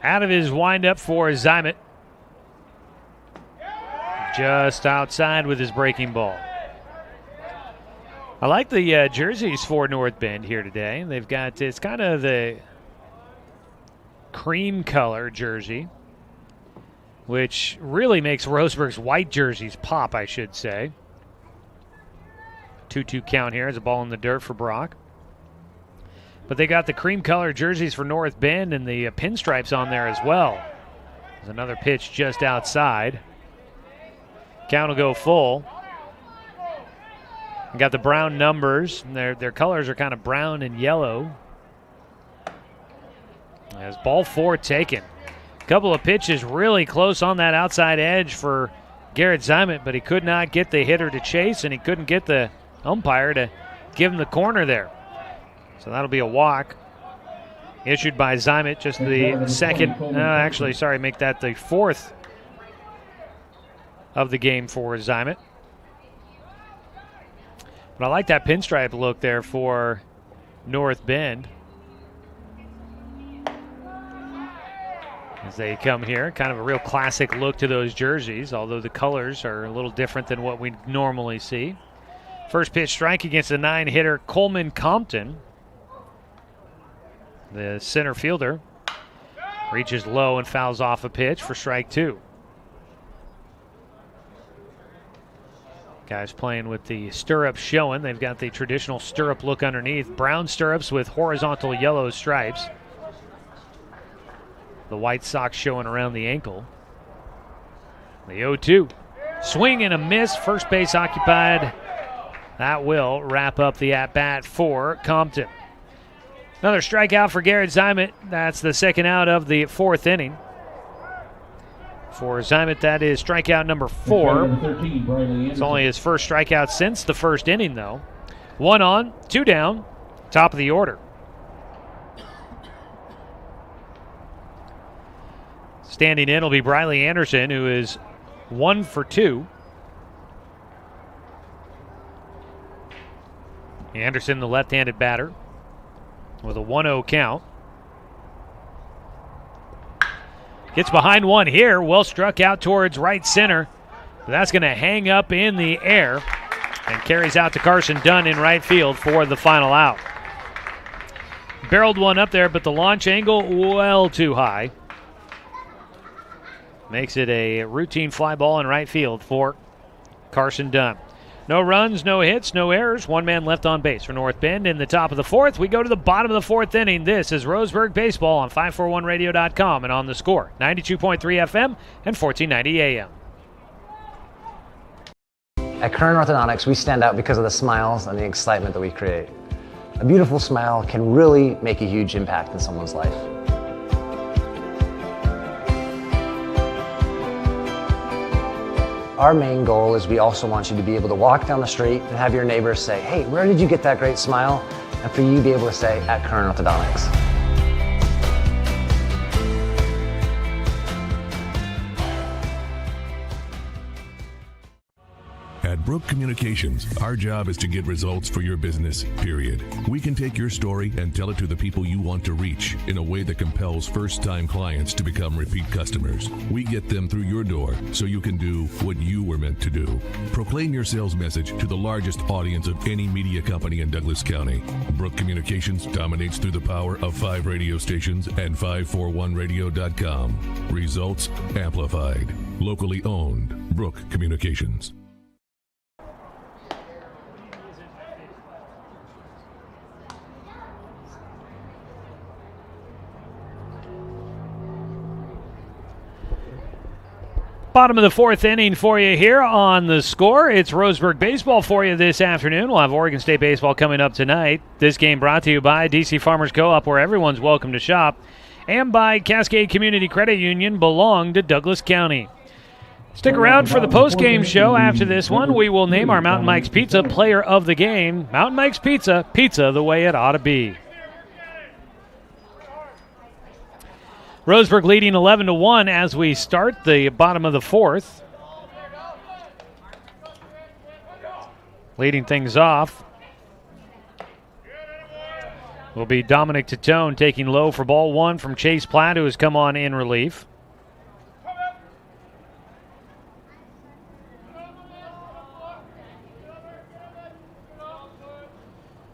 Out of his windup for Zimet. Just outside with his breaking ball. I like the jerseys for North Bend here today. They've got, it's kind of the cream color jersey, which really makes Roseburg's white jerseys pop, I should say. 2-2 count here as a ball in the dirt for Brock. But they got the cream color jerseys for North Bend and the pinstripes on there as well. There's another pitch just outside. Count will go full. We got the brown numbers. Their colors are kind of brown and yellow. As ball 4 taken. A couple of pitches really close on that outside edge for Garrett Zimet, but he could not get the hitter to chase, and he couldn't get the umpire to give him the corner there. So that'll be a walk issued by Zimet, just the second, make that the 4th of the game for Zimet. But I like that pinstripe look there for North Bend. As they come here, kind of a real classic look to those jerseys, although the colors are a little different than what we normally see. First pitch strike against the 9-hitter Coleman Compton. The center fielder reaches low and fouls off a pitch for strike 2. Guys playing with the stirrups showing. They've got the traditional stirrup look underneath. Brown stirrups with horizontal yellow stripes. The white socks showing around the ankle. The 0-2. Swing and a miss. First base occupied. That will wrap up the at-bat for Compton. Another strikeout for Garrett Zimet. That's the second out of the 4th inning. For Zimet, that is strikeout number 4. It's only his first strikeout since the first inning, though. 1 on, 2 down, top of the order. Standing in will be Briley Anderson, who is 1 for 2. Anderson, the left-handed batter, with a 1-0 count. Gets behind one here. Well struck out towards right center. But that's going to hang up in the air. and carries out to Carson Dunn in right field for the final out. Barreled one up there, but the launch angle well too high. Makes it a routine fly ball in right field for Carson Dunn. No runs, no hits, no errors. One man left on base for North Bend in the top of the fourth. We go to the bottom of the fourth inning. This is Roseburg Baseball on 541radio.com and on the Score, 92.3 FM and 1490 AM. At Current Orthodontics, we stand out because of the smiles and the excitement that we create. A beautiful smile can really make a huge impact in someone's life. Our main goal is we also want you to be able to walk down the street and have your neighbors say, hey, where did you get that great smile? And for you to be able to say, at Current Orthodontics. At Brook Communications, our job is to get results for your business, period. We can take your story and tell it to the people you want to reach in a way that compels first-time clients to become repeat customers. We get them through your door so you can do what you were meant to do. Proclaim your sales message to the largest audience of any media company in Douglas County. Brook Communications dominates through the power of 5 radio stations and 541radio.com. Results amplified. Locally owned. Brook Communications. Bottom of the fourth inning for you here on the Score. It's Roseburg Baseball for you this afternoon. We'll have Oregon State Baseball coming up tonight. This game brought to you by DC Farmers Co-op, where everyone's welcome to shop, and by Cascade Community Credit Union, belong to Douglas County. Stick around for the post-game show. After this one, we will name our Mountain Mike's Pizza Player of the Game. Mountain Mike's Pizza, pizza the way it ought to be. Roseburg leading 11-1 as we start the bottom of the fourth. Leading things off will be Dominic Titone taking low for ball one from Chase Platt, who has come on in relief.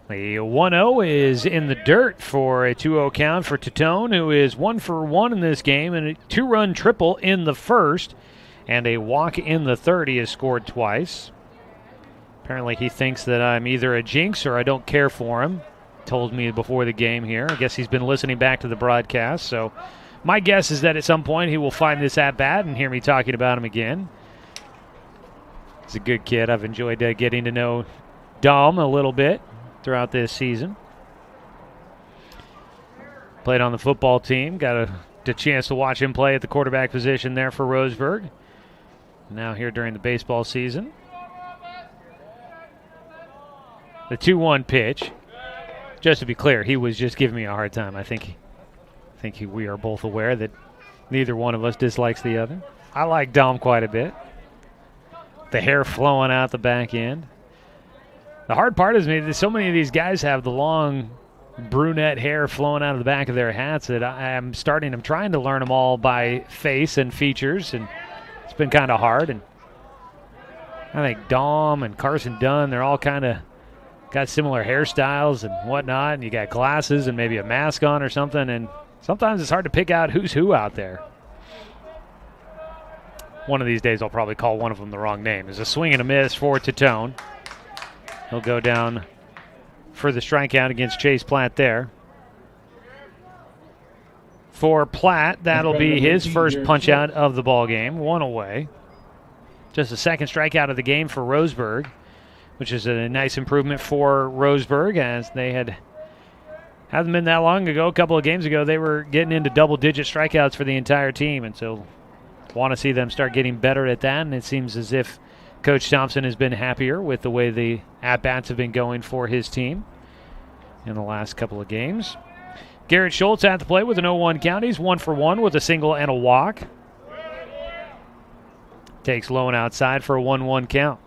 The 1-0 is in the dirt for a 2-0 count for Titone, who is 1 for 1 in this game, and a 2-run triple in the first, and a walk in the third. He has scored twice. Apparently he thinks that I'm either a jinx or I don't care for him. Told me before the game here. I guess he's been listening back to the broadcast, so my guess is that at some point he will find this at-bat and hear me talking about him again. He's a good kid. I've enjoyed getting to know Dom a little bit throughout this season. Played on the football team. Got a chance to watch him play at the quarterback position there for Roseburg. Now here during the baseball season. The 2-1 pitch. Just to be clear, he was just giving me a hard time. I think we are both aware that neither one of us dislikes the other. I like Dom quite a bit. The hair flowing out the back end. The hard part is that so many of these guys have the long brunette hair flowing out of the back of their hats that I'm trying to learn them all by face and features, and it's been kind of hard. And I think Dom and Carson Dunn, they're all kind of got similar hairstyles and whatnot, and you got glasses and maybe a mask on or something, and sometimes it's hard to pick out who's who out there. One of these days I'll probably call one of them the wrong name. There's a swing and a miss for Titone. He'll go down for the strikeout against Chase Platt there. For Platt, that'll be his first punch out of the ball game. One away. Just a second strikeout of the game for Roseburg, which is a nice improvement for Roseburg, as they hasn't been that long ago. A couple of games ago, they were getting into double-digit strikeouts for the entire team, and so want to see them start getting better at that, and it seems as if Coach Thompson has been happier with the way the at-bats have been going for his team in the last couple of games. Garrett Schultz at the plate with an 0-1 count. He's 1 for 1 with a single and a walk. Takes low and outside for a 1-1 count.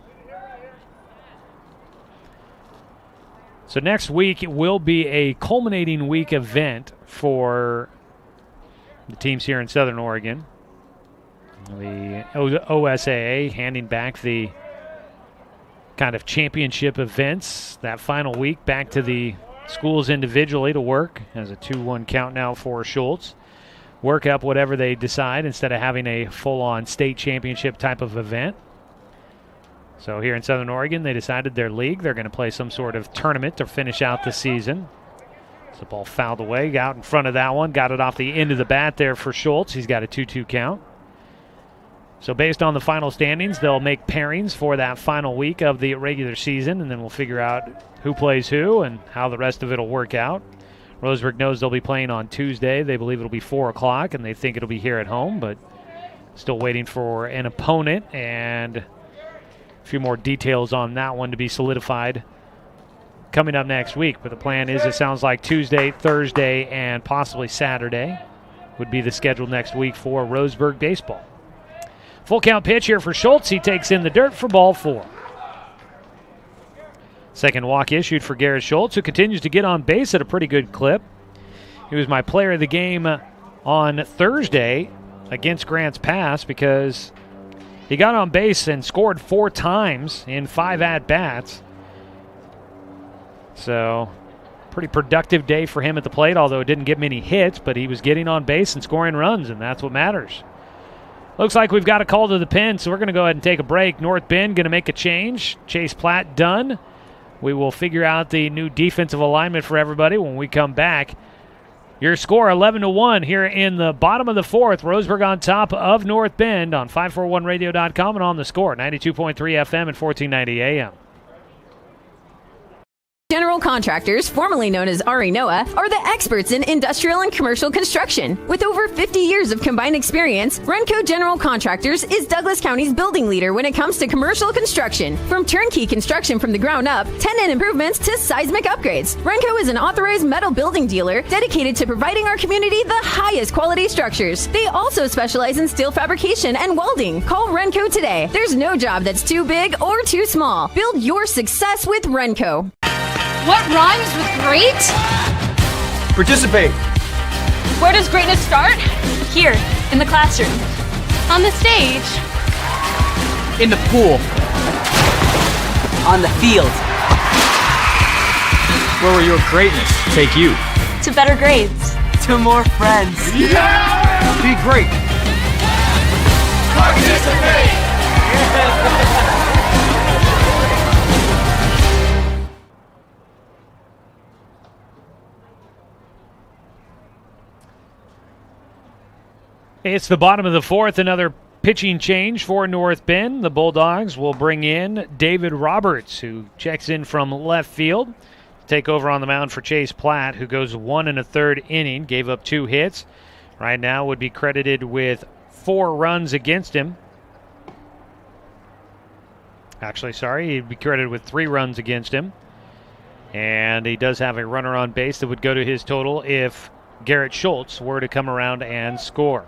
So next week it will be a culminating week event for the teams here in Southern Oregon. The OSAA handing back the kind of championship events. That final week, back to the schools individually to work as a 2-1 count now for Schultz. Work up whatever they decide instead of having a full-on state championship type of event. So here in Southern Oregon, they decided their league. They're going to play some sort of tournament to finish out the season. The ball fouled away, got in front of that one, got it off the end of the bat there for Schultz. He's got a 2-2 count. So based on the final standings, they'll make pairings for that final week of the regular season, and then we'll figure out who plays who and how the rest of it will work out. Roseburg knows they'll be playing on Tuesday. They believe it'll be 4 o'clock, and they think it'll be here at home, but still waiting for an opponent and a few more details on that one to be solidified coming up next week. But the plan is, it sounds like Tuesday, Thursday, and possibly Saturday would be the schedule next week for Roseburg baseball. Full count pitch here for Schultz. He takes in the dirt for ball 4. Second walk issued for Garrett Schultz, who continues to get on base at a pretty good clip. He was my player of the game on Thursday against Grants Pass because he got on base and scored 4 times in 5 at-bats. So, pretty productive day for him at the plate, although it didn't get many hits, but he was getting on base and scoring runs, and that's what matters. Looks like we've got a call to the pen, so we're going to go ahead and take a break. North Bend going to make a change. Chase Platt done. We will figure out the new defensive alignment for everybody when we come back. Your score 11-1 here in the bottom of the 4th. Roseburg on top of North Bend on 541radio.com and on the score. 92.3 FM and 1490 AM. General Contractors, formerly known as Ari Noah, are the experts in industrial and commercial construction. With over 50 years of combined experience, Renco General Contractors is Douglas County's building leader when it comes to commercial construction. From turnkey construction from the ground up, tenant improvements to seismic upgrades, Renco is an authorized metal building dealer dedicated to providing our community the highest quality structures. They also specialize in steel fabrication and welding. Call Renco today. There's no job that's too big or too small. Build your success with Renco. What rhymes with great? Participate. Where does greatness start? Here, in the classroom. On the stage. In the pool. On the field. Where will your greatness take you? To better grades. To more friends. Yeah! Be great. Participate! It's the bottom of the 4th, another pitching change for North Bend. The Bulldogs will bring in David Roberts, who checks in from left field, take over on the mound for Chase Platt, who goes 1 1/3 inning, gave up 2 hits. Right now would be credited with 4 runs against him. Actually, sorry, he'd be credited with 3 runs against him. And he does have a runner on base that would go to his total if Garrett Schultz were to come around and score.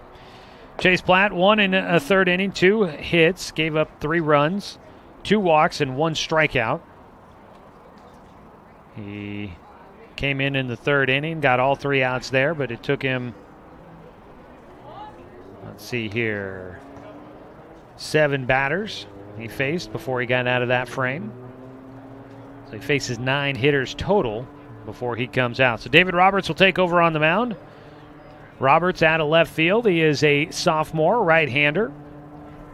Chase Platt, 1 1/3 inning, 2 hits, gave up 3 runs, 2 walks, and 1 strikeout. He came in the 3rd inning, got all 3 outs there, but it took him, let's see here, 7 batters he faced before he got out of that frame. So he faces 9 hitters total before he comes out. So David Roberts will take over on the mound. Roberts out of left field. He is a sophomore right-hander.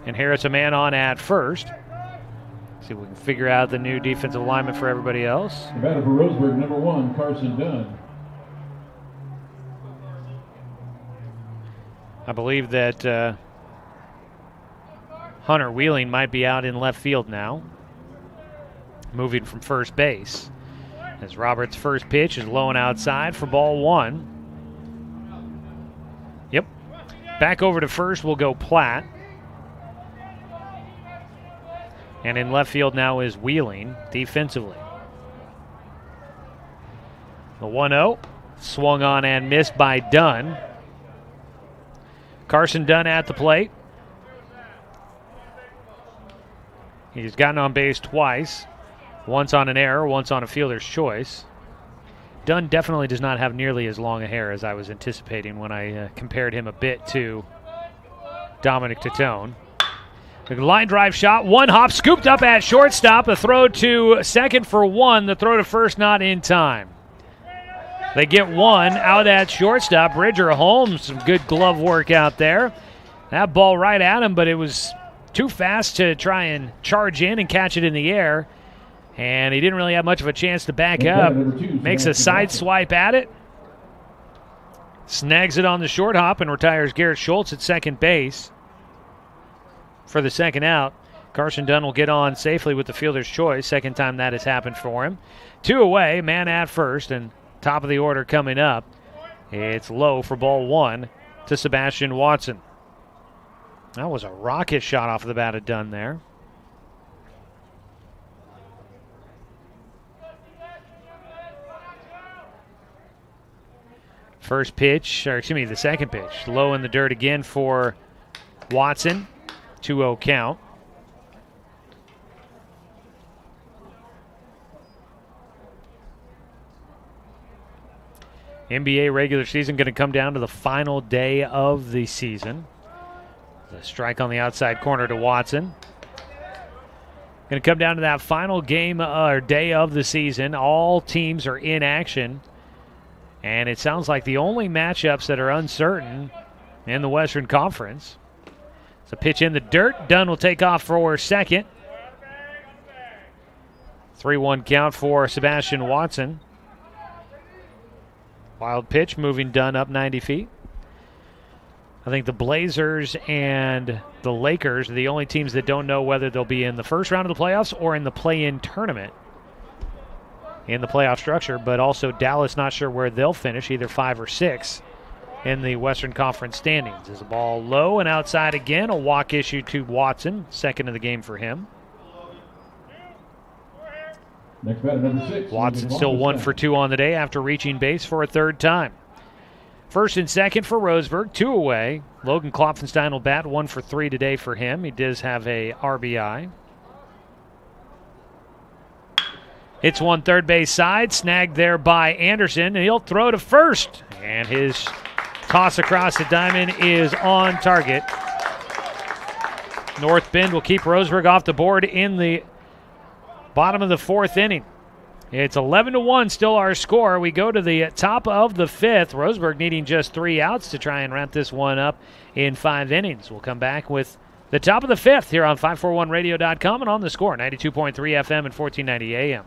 And Harris a man on at first. See if we can figure out the new defensive alignment for everybody else. The batter for Roseburg, number 1, Carson Dunn. I believe that Hunter Wheeling might be out in left field now, moving from first base. As Roberts' first pitch is low and outside for ball 1. Yep. Back over to first will go Platt. And in left field now is Wheeling defensively. The 1-0 swung on and missed by Dunn. Carson Dunn at the plate. He's gotten on base twice. Once on an error, once on a fielder's choice. Dunn definitely does not have nearly as long a hair as I was anticipating when I compared him a bit to Dominic Titone. The line drive shot, one hop, scooped up at shortstop. The throw to second for one. The throw to first not in time. They get one out at shortstop. Bridger Holmes, some good glove work out there. That ball right at him, but it was too fast to try and charge in and catch it in the air. And he didn't really have much of a chance to back up. Makes a side swipe at it. Snags it on the short hop and retires Garrett Schultz at second base for the second out. Carson Dunn will get on safely with the fielder's choice. Second time that has happened for him. 2 away, man at first, and top of the order coming up. It's low for ball 1 to Sebastian Watson. That was a rocket shot off the bat of Dunn there. First pitch, or excuse me, the second pitch. Low in the dirt again for Watson. 2-0 count. NBA regular season going to come down to the final day of the season. The strike on the outside corner to Watson. Going to come down to that final game or day of the season. All teams are in action. And it sounds like the only matchups that are uncertain in the Western Conference. It's a pitch in the dirt. Dunn will take off for second. 3-1 count for Sebastian Watson. Wild pitch, moving Dunn up 90 feet. I think the Blazers and the Lakers are the only teams that don't know whether they'll be in the first round of the playoffs or in the play-in tournament in the playoff structure, but also Dallas not sure where they'll finish, either 5 or 6 in the Western Conference standings. Is a ball low and outside again. A walk issue to Watson, second of the game for him. Next batter, number 6. Watson still 1 for 2 on the day after reaching base for a third time. First and second for Roseburg, 2 away. Logan Klopfenstein will bat 1 for 3 today for him. He does have a RBI. Hits one third base side, snagged there by Anderson, and he'll throw to first. And his toss across the diamond is on target. North Bend will keep Roseburg off the board in the bottom of the 4th inning. It's 11-1, still our score. We go to the top of the 5th. Roseburg needing just 3 outs to try and wrap this one up in 5 innings. We'll come back with the top of the 5th here on 541radio.com and on the score, 92.3 FM and 1490 AM.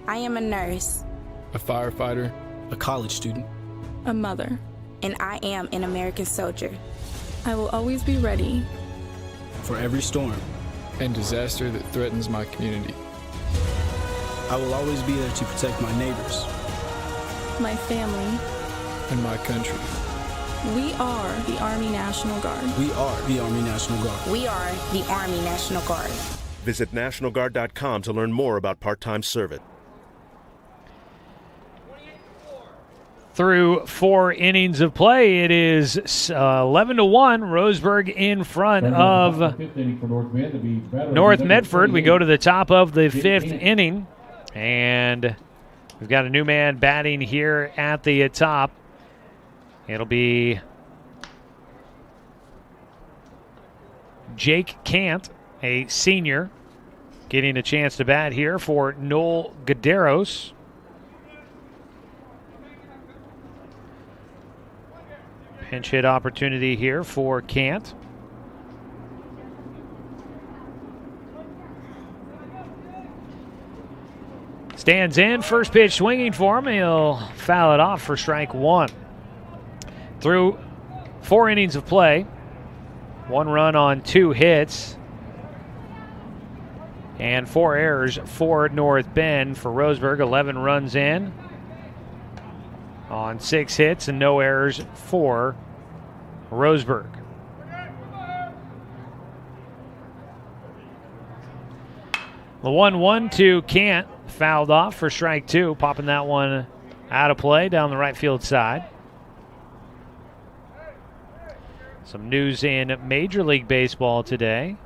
I am a nurse, a firefighter, a college student, a mother, and I am an American soldier. I will always be ready for every storm and disaster that threatens my community. I will always be there to protect my neighbors, my family, and my country. We are the Army National Guard. We are the Army National Guard. We are the Army National Guard. Visit nationalguard.com to learn more about part-time service. Through 4 innings of play, it is 11-1. Roseburg in front of North Medford. We go to the top of the 5th inning, and we've got a new man batting here at the top. It'll be Jake Cant, a senior, getting a chance to bat here for Noel Gaderos. Pinch hit opportunity here for Cant. Stands in, first pitch swinging for him. He'll foul it off for strike 1. Through 4 innings of play, 1 run on 2 hits, and 4 errors for North Bend. For Roseburg, 11 runs in on 6 hits and no errors for Roseburg. The 1-1 to Kant, fouled off for strike 2, popping that one out of play down the right field side. Some news in Major League Baseball today.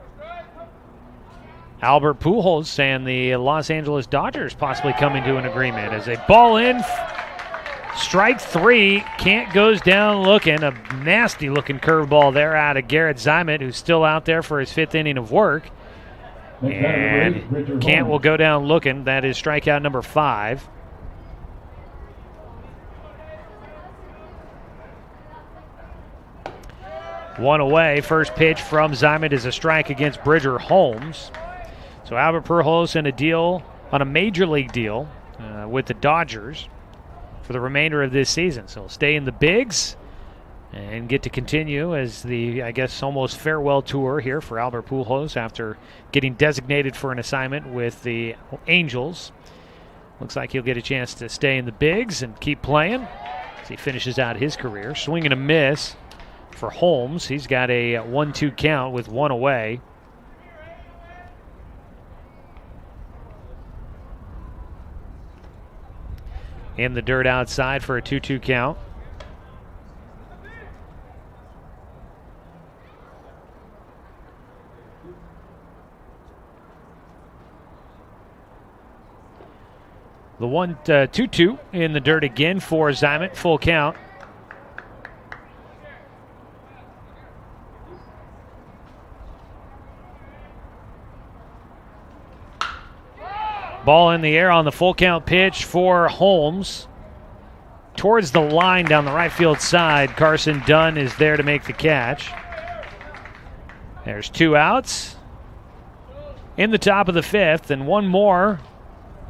Albert Pujols and the Los Angeles Dodgers possibly coming to an agreement as a ball in. Strike 3. Kant goes down looking. A nasty-looking curveball there out of Garrett Zymet, who's still out there for his 5th inning of work. And Kant will go down looking. That is strikeout number 5. One away. First pitch from Zymet is a strike against Bridger Holmes. So Albert Pujols in a deal, on a major league deal with the Dodgers for the remainder of this season. So he'll stay in the bigs and get to continue as the, I guess, almost farewell tour here for Albert Pujols after getting designated for an assignment with the Angels. Looks like he'll get a chance to stay in the bigs and keep playing as he finishes out his career. Swing and a miss for Holmes. He's got a 1-2 count with one away. In the dirt outside for a 2-2 count. The 1-2-2 in the dirt again for Zymet, full count. Ball in the air on the full count pitch for Holmes. Towards the line down the right field side. Carson Dunn is there to make the catch. There's 2 outs in the top of the 5th, and one more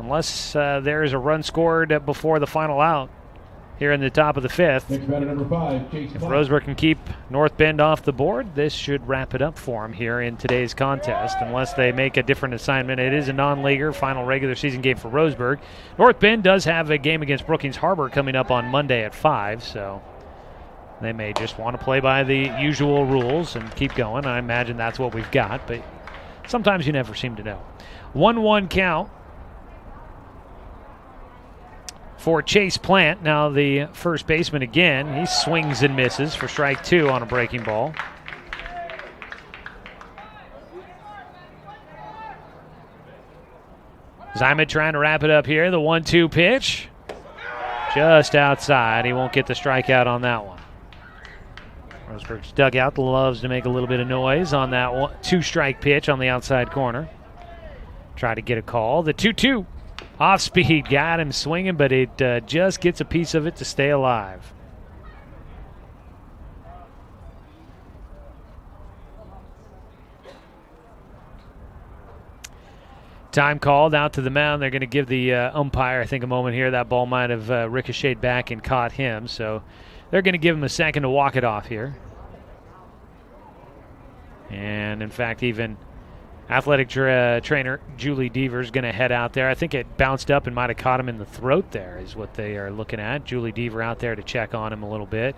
unless there is a run scored before the final out here in the top of the 5th. Next batter, number 5, Chase If Roseburg can keep North Bend off the board, this should wrap it up for them here in today's contest, unless they make a different assignment. It is a non-leaguer, final regular season game for Roseburg. North Bend does have a game against Brookings Harbor coming up on Monday at 5, so they may just want to play by the usual rules and keep going. I imagine that's what we've got, but sometimes you never seem to know. 1-1 count for Chase Plant. Now the first baseman again. He swings and misses for strike 2 on a breaking ball. Zymet trying to wrap it up here. The 1-2 pitch. Just outside. He won't get the strikeout on that one. Roseburg's dugout loves to make a little bit of noise on that 2-strike pitch on the outside corner. Try to get a call. The 2-2. Off speed, got him swinging, but it just gets a piece of it to stay alive. Time called out to the mound. They're going to give the umpire, I think, a moment here. That ball might have ricocheted back and caught him, so they're going to give him a second to walk it off here. And, in fact, even athletic trainer Julie Deaver is going to head out there. I think it bounced up and might have caught him in the throat there is what they are looking at. Julie Deaver out there to check on him a little bit.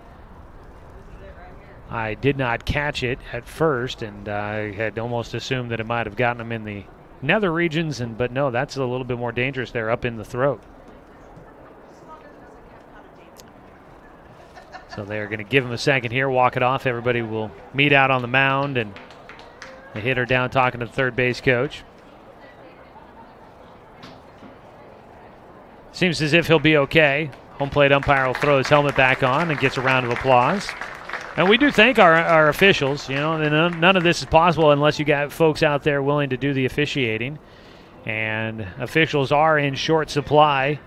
I did not catch it at first, and I had almost assumed that it might have gotten him in the nether regions, but no, that's a little bit more dangerous there up in the throat. So they're going to give him a second here, walk it off. Everybody will meet out on the mound, and the hitter down talking to the third base coach. Seems as if he'll be okay. Home plate umpire will throw his helmet back on and gets a round of applause. And we do thank our officials. You know, none of this is possible unless you got folks out there willing to do the officiating. And officials are in short supply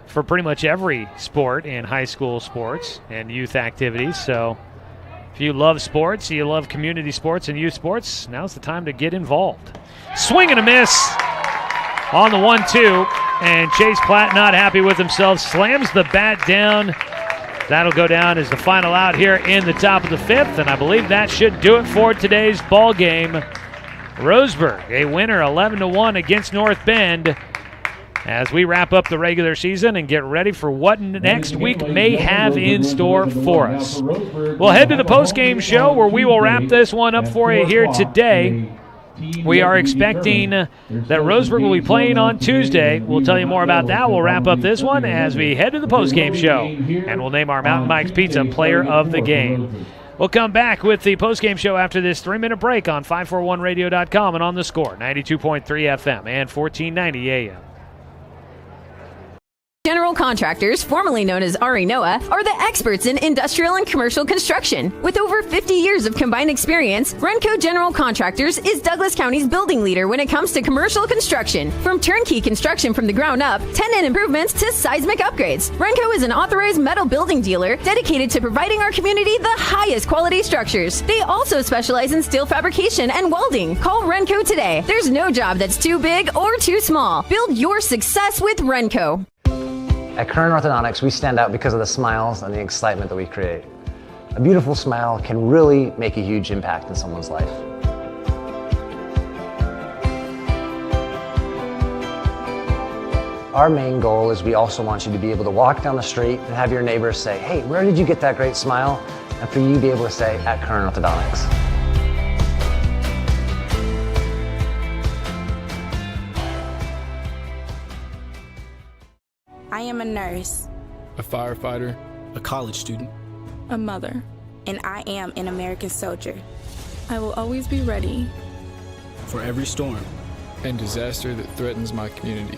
for pretty much every sport in high school sports and youth activities. So if you love sports, you love community sports and youth sports, now's the time to get involved. Swing and a miss on the 1-2, and Chase Platt not happy with himself, slams the bat down. That'll go down as the final out here in the top of the 5th, and I believe that should do it for today's ball game. Roseburg, a winner 11-1 against North Bend, as we wrap up the regular season and get ready for what next week may have in store for us. We'll head to the post-game show where we will wrap this one up for you here today We are expecting that Roseburg will be playing on Tuesday. We'll tell you more about that. We'll wrap up this one as we head to the postgame show, and we'll name our Mountain Mike's Pizza player of the game. We'll come back with the postgame show after this 3-minute break on 541radio.com and on the Score, 92.3 FM and 1490 AM. General Contractors, formerly known as Ari Noah, are the experts in industrial and commercial construction. With over 50 years of combined experience, Renco General Contractors is Douglas County's building leader when it comes to commercial construction. From turnkey construction from the ground up, tenant improvements to seismic upgrades, Renco is an authorized metal building dealer dedicated to providing our community the highest quality structures. They also specialize in steel fabrication and welding. Call Renco today. There's no job that's too big or too small. Build your success with Renco. At Kern Orthodontics, we stand out because of the smiles and the excitement that we create. A beautiful smile can really make a huge impact in someone's life. Our main goal is we also want you to be able to walk down the street and have your neighbors say, "Hey, where did you get that great smile?" And for you to be able to say, "At Kern Orthodontics." I am a nurse, a firefighter, a college student, a mother, and I am an American soldier. I will always be ready for every storm and disaster that threatens my community.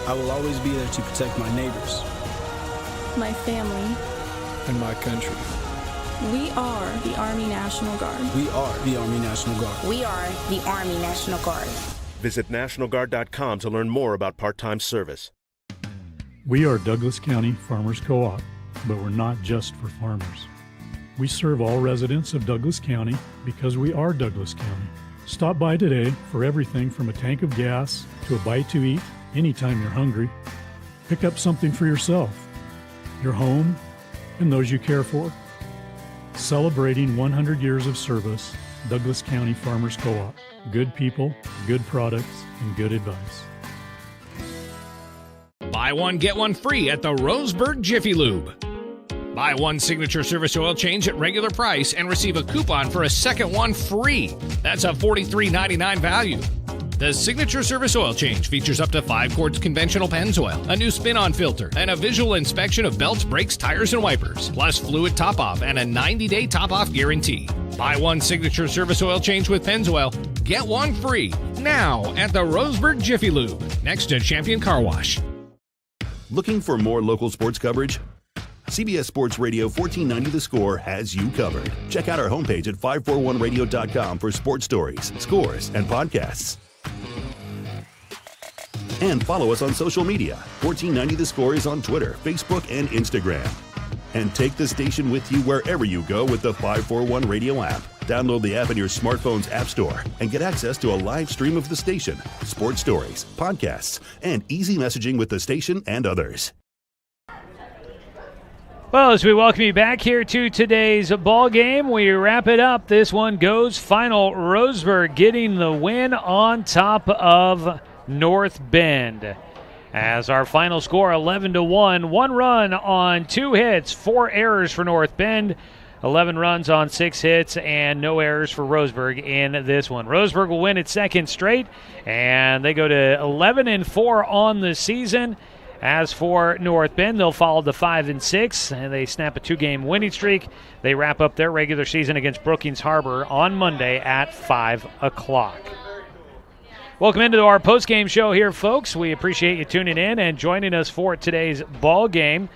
I will always be there to protect my neighbors, my family, and my country. We are the Army National Guard. We are the Army National Guard. We are the Army National Guard. Visit nationalguard.com to learn more about part-time service. We are Douglas County Farmers Co-op, but we're not just for farmers. We serve all residents of Douglas County because we are Douglas County. Stop by today for everything from a tank of gas to a bite to eat anytime you're hungry. Pick up something for yourself, your home, and those you care for. Celebrating 100 years of service, Douglas County Farmers Co-op. Good people, good products, and good advice. Buy one, get one free at the Roseburg Jiffy Lube. Buy one signature service oil change at regular price and receive a coupon for a second one free. That's a $43.99 value. The signature service oil change features up to 5 quarts conventional Pennzoil, a new spin-on filter, and a visual inspection of belts, brakes, tires, and wipers, plus fluid top-off and a 90-day top-off guarantee. Buy one signature service oil change with Pennzoil, get one free now at the Roseburg Jiffy Lube, next to Champion Car Wash. Looking for more local sports coverage? CBS Sports Radio 1490 The Score has you covered. Check out our homepage at 541radio.com for sports stories, scores, and podcasts. And follow us on social media. 1490 The Score is on Twitter, Facebook, and Instagram. And take the station with you wherever you go with the 541 Radio app. Download the app in your smartphone's app store and get access to a live stream of the station, sports stories, podcasts, and easy messaging with the station and others. Well, as we welcome you back here to today's ball game, we wrap it up. This one goes final. Roseburg getting the win on top of North Bend. As our final score, 11-1, 1 run on 2 hits, 4 errors for North Bend, 11 runs on 6 hits, and no errors for Roseburg in this one. Roseburg will win its second straight, and they go to 11-4 on the season. As for North Bend, they'll follow the 5-6, and they snap a 2-game winning streak. They wrap up their regular season against Brookings Harbor on Monday at 5 o'clock. Welcome into our post-game show here, folks. We appreciate you tuning in and joining us for today's ball game.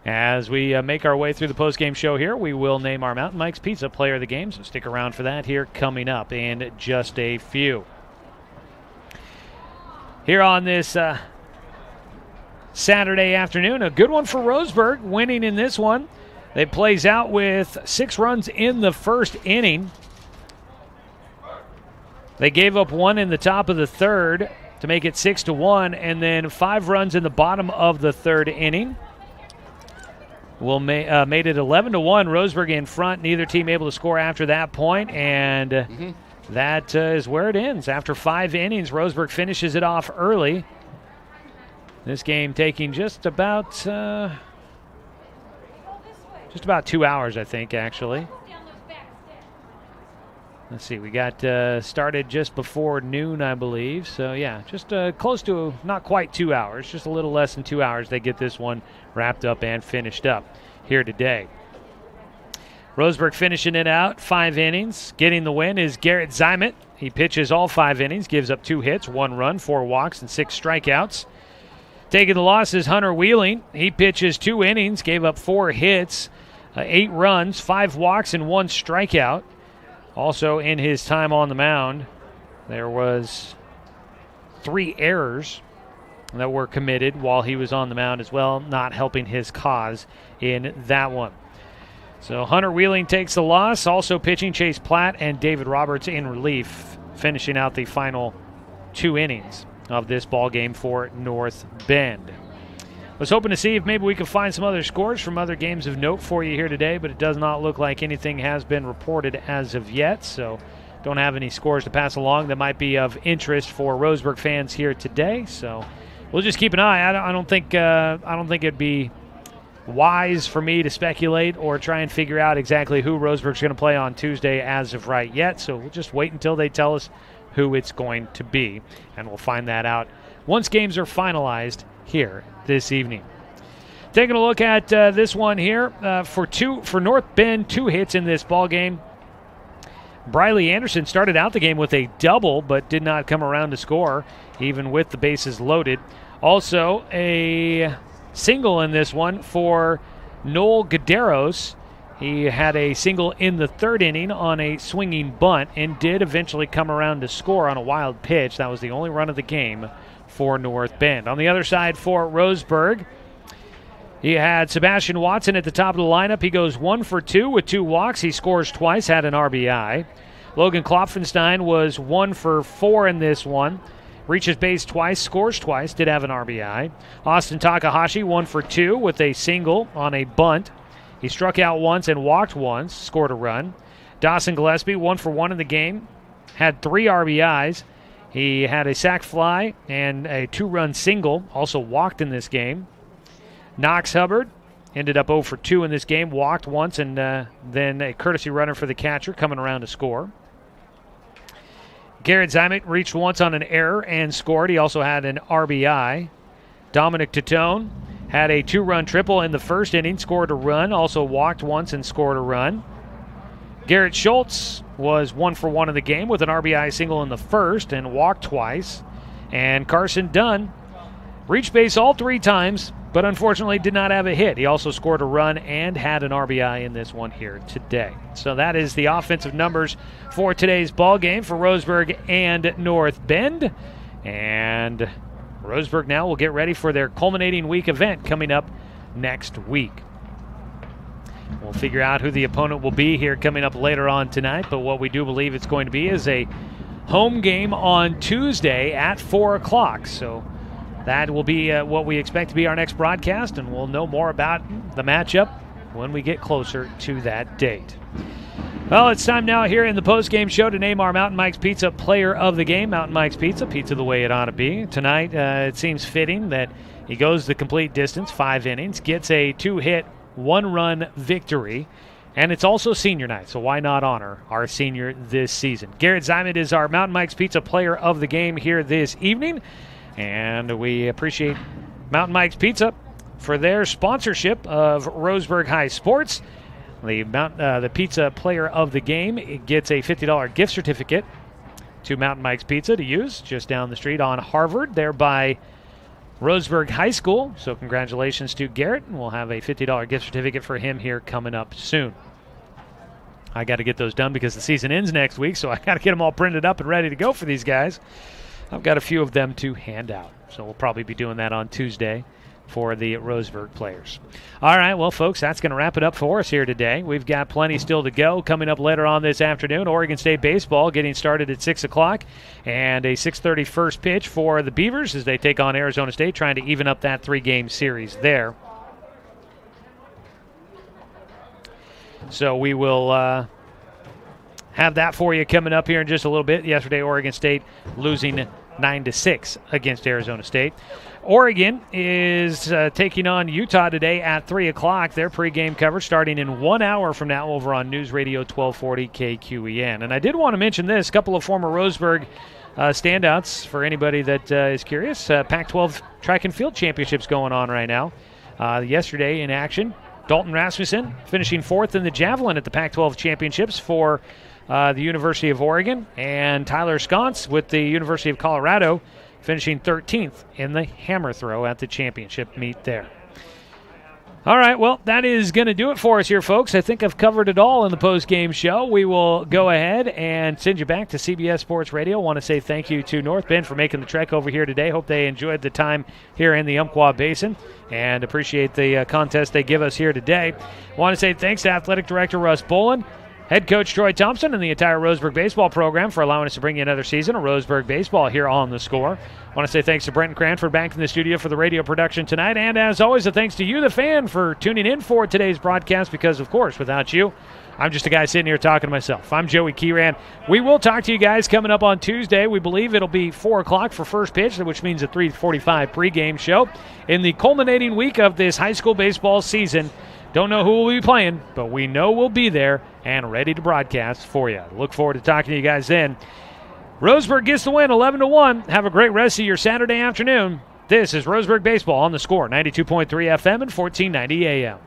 As we make our way through the post-game show here, we will name our Mountain Mike's Pizza player of the game, so stick around for that here coming up in just a few. Here on this Saturday afternoon, a good one for Roseburg, winning in this one. It plays out with 6 runs in the first inning. They gave up 1 in the top of the third to make it 6-1, and then 5 runs in the bottom of the third inning. Made it 11-1. Roseburg in front. Neither team able to score after that point, and that is where it ends. After 5 innings, Roseburg finishes it off early. This game taking just about 2 hours, I think, actually. Let's see, we got started just before noon, I believe. So, yeah, just close to, not quite 2 hours, just a little less than 2 hours. They get this one wrapped up and finished up here today. Roseburg finishing it out, 5 innings. Getting the win is Garrett Zimet. He pitches all 5 innings, gives up 2 hits, 1 run, 4 walks, and 6 strikeouts. Taking the loss is Hunter Wheeling. He pitches 2 innings, gave up 4 hits, 8 runs, 5 walks, and 1 strikeout. Also, in his time on the mound, there was 3 errors that were committed while he was on the mound as well, not helping his cause in that one. So Hunter Wheeling takes the loss. Also pitching Chase Platt and David Roberts in relief, finishing out the final 2 innings of this ball game for North Bend. Was hoping to see if maybe we could find some other scores from other games of note for you here today, but it does not look like anything has been reported as of yet, so don't have any scores to pass along that might be of interest for Roseburg fans here today. So we'll just keep an eye. I don't think it'd be wise for me to speculate or try and figure out exactly who Roseburg's going to play on Tuesday as of right yet. So we'll just wait until they tell us who it's going to be, and we'll find that out once games are finalized here this evening. Taking a look at this one here for North Bend, 2 hits in this ball game. Briley Anderson started out the game with a double, but did not come around to score, even with the bases loaded. Also, a single in this one for Noel Guederos. He had a single in the 3rd inning on a swinging bunt and did eventually come around to score on a wild pitch. That was the only run of the game for North Bend. On the other side for Roseburg, he had Sebastian Watson at the top of the lineup. He goes 1 for 2 with 2 walks. He scores twice, had an RBI. Logan Klopfenstein was 1 for 4 in this one. Reaches base twice, scores twice, did have an RBI. Austin Takahashi 1 for 2 with a single on a bunt. He struck out once and walked once, scored a run. Dawson Gillespie 1 for 1 in the game, had 3 RBIs. He had a sac fly and a 2-run single, also walked in this game. Knox Hubbard ended up 0 for 2 in this game, walked once, and then a courtesy runner for the catcher coming around to score. Garrett Zimet reached once on an error and scored. He also had an RBI. Dominic Titone had a 2-run triple in the 1st inning, scored a run, also walked once and scored a run. Garrett Schultz was 1 for 1 in the game with an RBI single in the 1st and walked twice. And Carson Dunn reached base all 3 times, but unfortunately did not have a hit. He also scored a run and had an RBI in this one here today. So that is the offensive numbers for today's ball game for Roseburg and North Bend. And Roseburg now will get ready for their culminating week event coming up next week. We'll figure out who the opponent will be here coming up later on tonight, but what we do believe it's going to be is a home game on Tuesday at 4 o'clock. So that will be what we expect to be our next broadcast, and we'll know more about the matchup when we get closer to that date. Well, it's time now here in the post-game show to name our Mountain Mike's Pizza player of the game. Mountain Mike's Pizza the way it ought to be. Tonight, it seems fitting that he goes the complete distance, 5 innings, gets a 2-hit, 1-run victory, and it's also senior night, so why not honor our senior this season? Garrett Zimet is our Mountain Mike's Pizza player of the game here this evening, and we appreciate Mountain Mike's Pizza for their sponsorship of Roseburg High Sports. The pizza player of the game gets a $50 gift certificate to Mountain Mike's Pizza to use just down the street on Harvard, there by Roseburg High School. So congratulations to Garrett, and we'll have a $50 gift certificate for him here coming up soon. I got to get those done because the season ends next week, so I got to get them all printed up and ready to go for these guys. I've got a few of them to hand out, so we'll probably be doing that on Tuesday for the Roseburg players. All right, well, folks, that's going to wrap it up for us here today. We've got plenty still to go. Coming up later on this afternoon, Oregon State baseball getting started at 6 o'clock, and a 6:30 first pitch for the Beavers as they take on Arizona State, trying to even up that 3-game series there. So we will have that for you coming up here in just a little bit. Yesterday, Oregon State losing 9-6 against Arizona State. Oregon is taking on Utah today at 3 o'clock. Their pregame coverage starting in 1 hour from now over on News Radio 1240 KQEN. And I did want to mention this, a couple of former Roseburg standouts for anybody that is curious. Pac-12 track and field championships going on right now. Yesterday in action, Dalton Rasmussen finishing 4th in the javelin at the Pac-12 championships for the University of Oregon, and Tyler Sconce with the University of Colorado finishing 13th in the hammer throw at the championship meet there. All right, well, that is going to do it for us here, folks. I think I've covered it all in the post-game show. We will go ahead and send you back to CBS Sports Radio. I want to say thank you to North Bend for making the trek over here today. Hope they enjoyed the time here in the Umpqua Basin and appreciate the contest they give us here today. I want to say thanks to Athletic Director Russ Bolin, Head coach Troy Thompson, and the entire Roseburg baseball program for allowing us to bring you another season of Roseburg baseball here on The Score. I want to say thanks to Brenton Cranford back in the studio for the radio production tonight. And as always, a thanks to you, the fan, for tuning in for today's broadcast because, of course, without you, I'm just a guy sitting here talking to myself. I'm Joey Kieran. We will talk to you guys coming up on Tuesday. We believe it'll be 4 o'clock for first pitch, which means a 3:45 pregame show in the culminating week of this high school baseball season. Don't know who will be playing, but we know we'll be there and ready to broadcast for you. Look forward to talking to you guys then. Roseburg gets the win 11-1. Have a great rest of your Saturday afternoon. This is Roseburg Baseball on The Score, 92.3 FM and 1490 AM.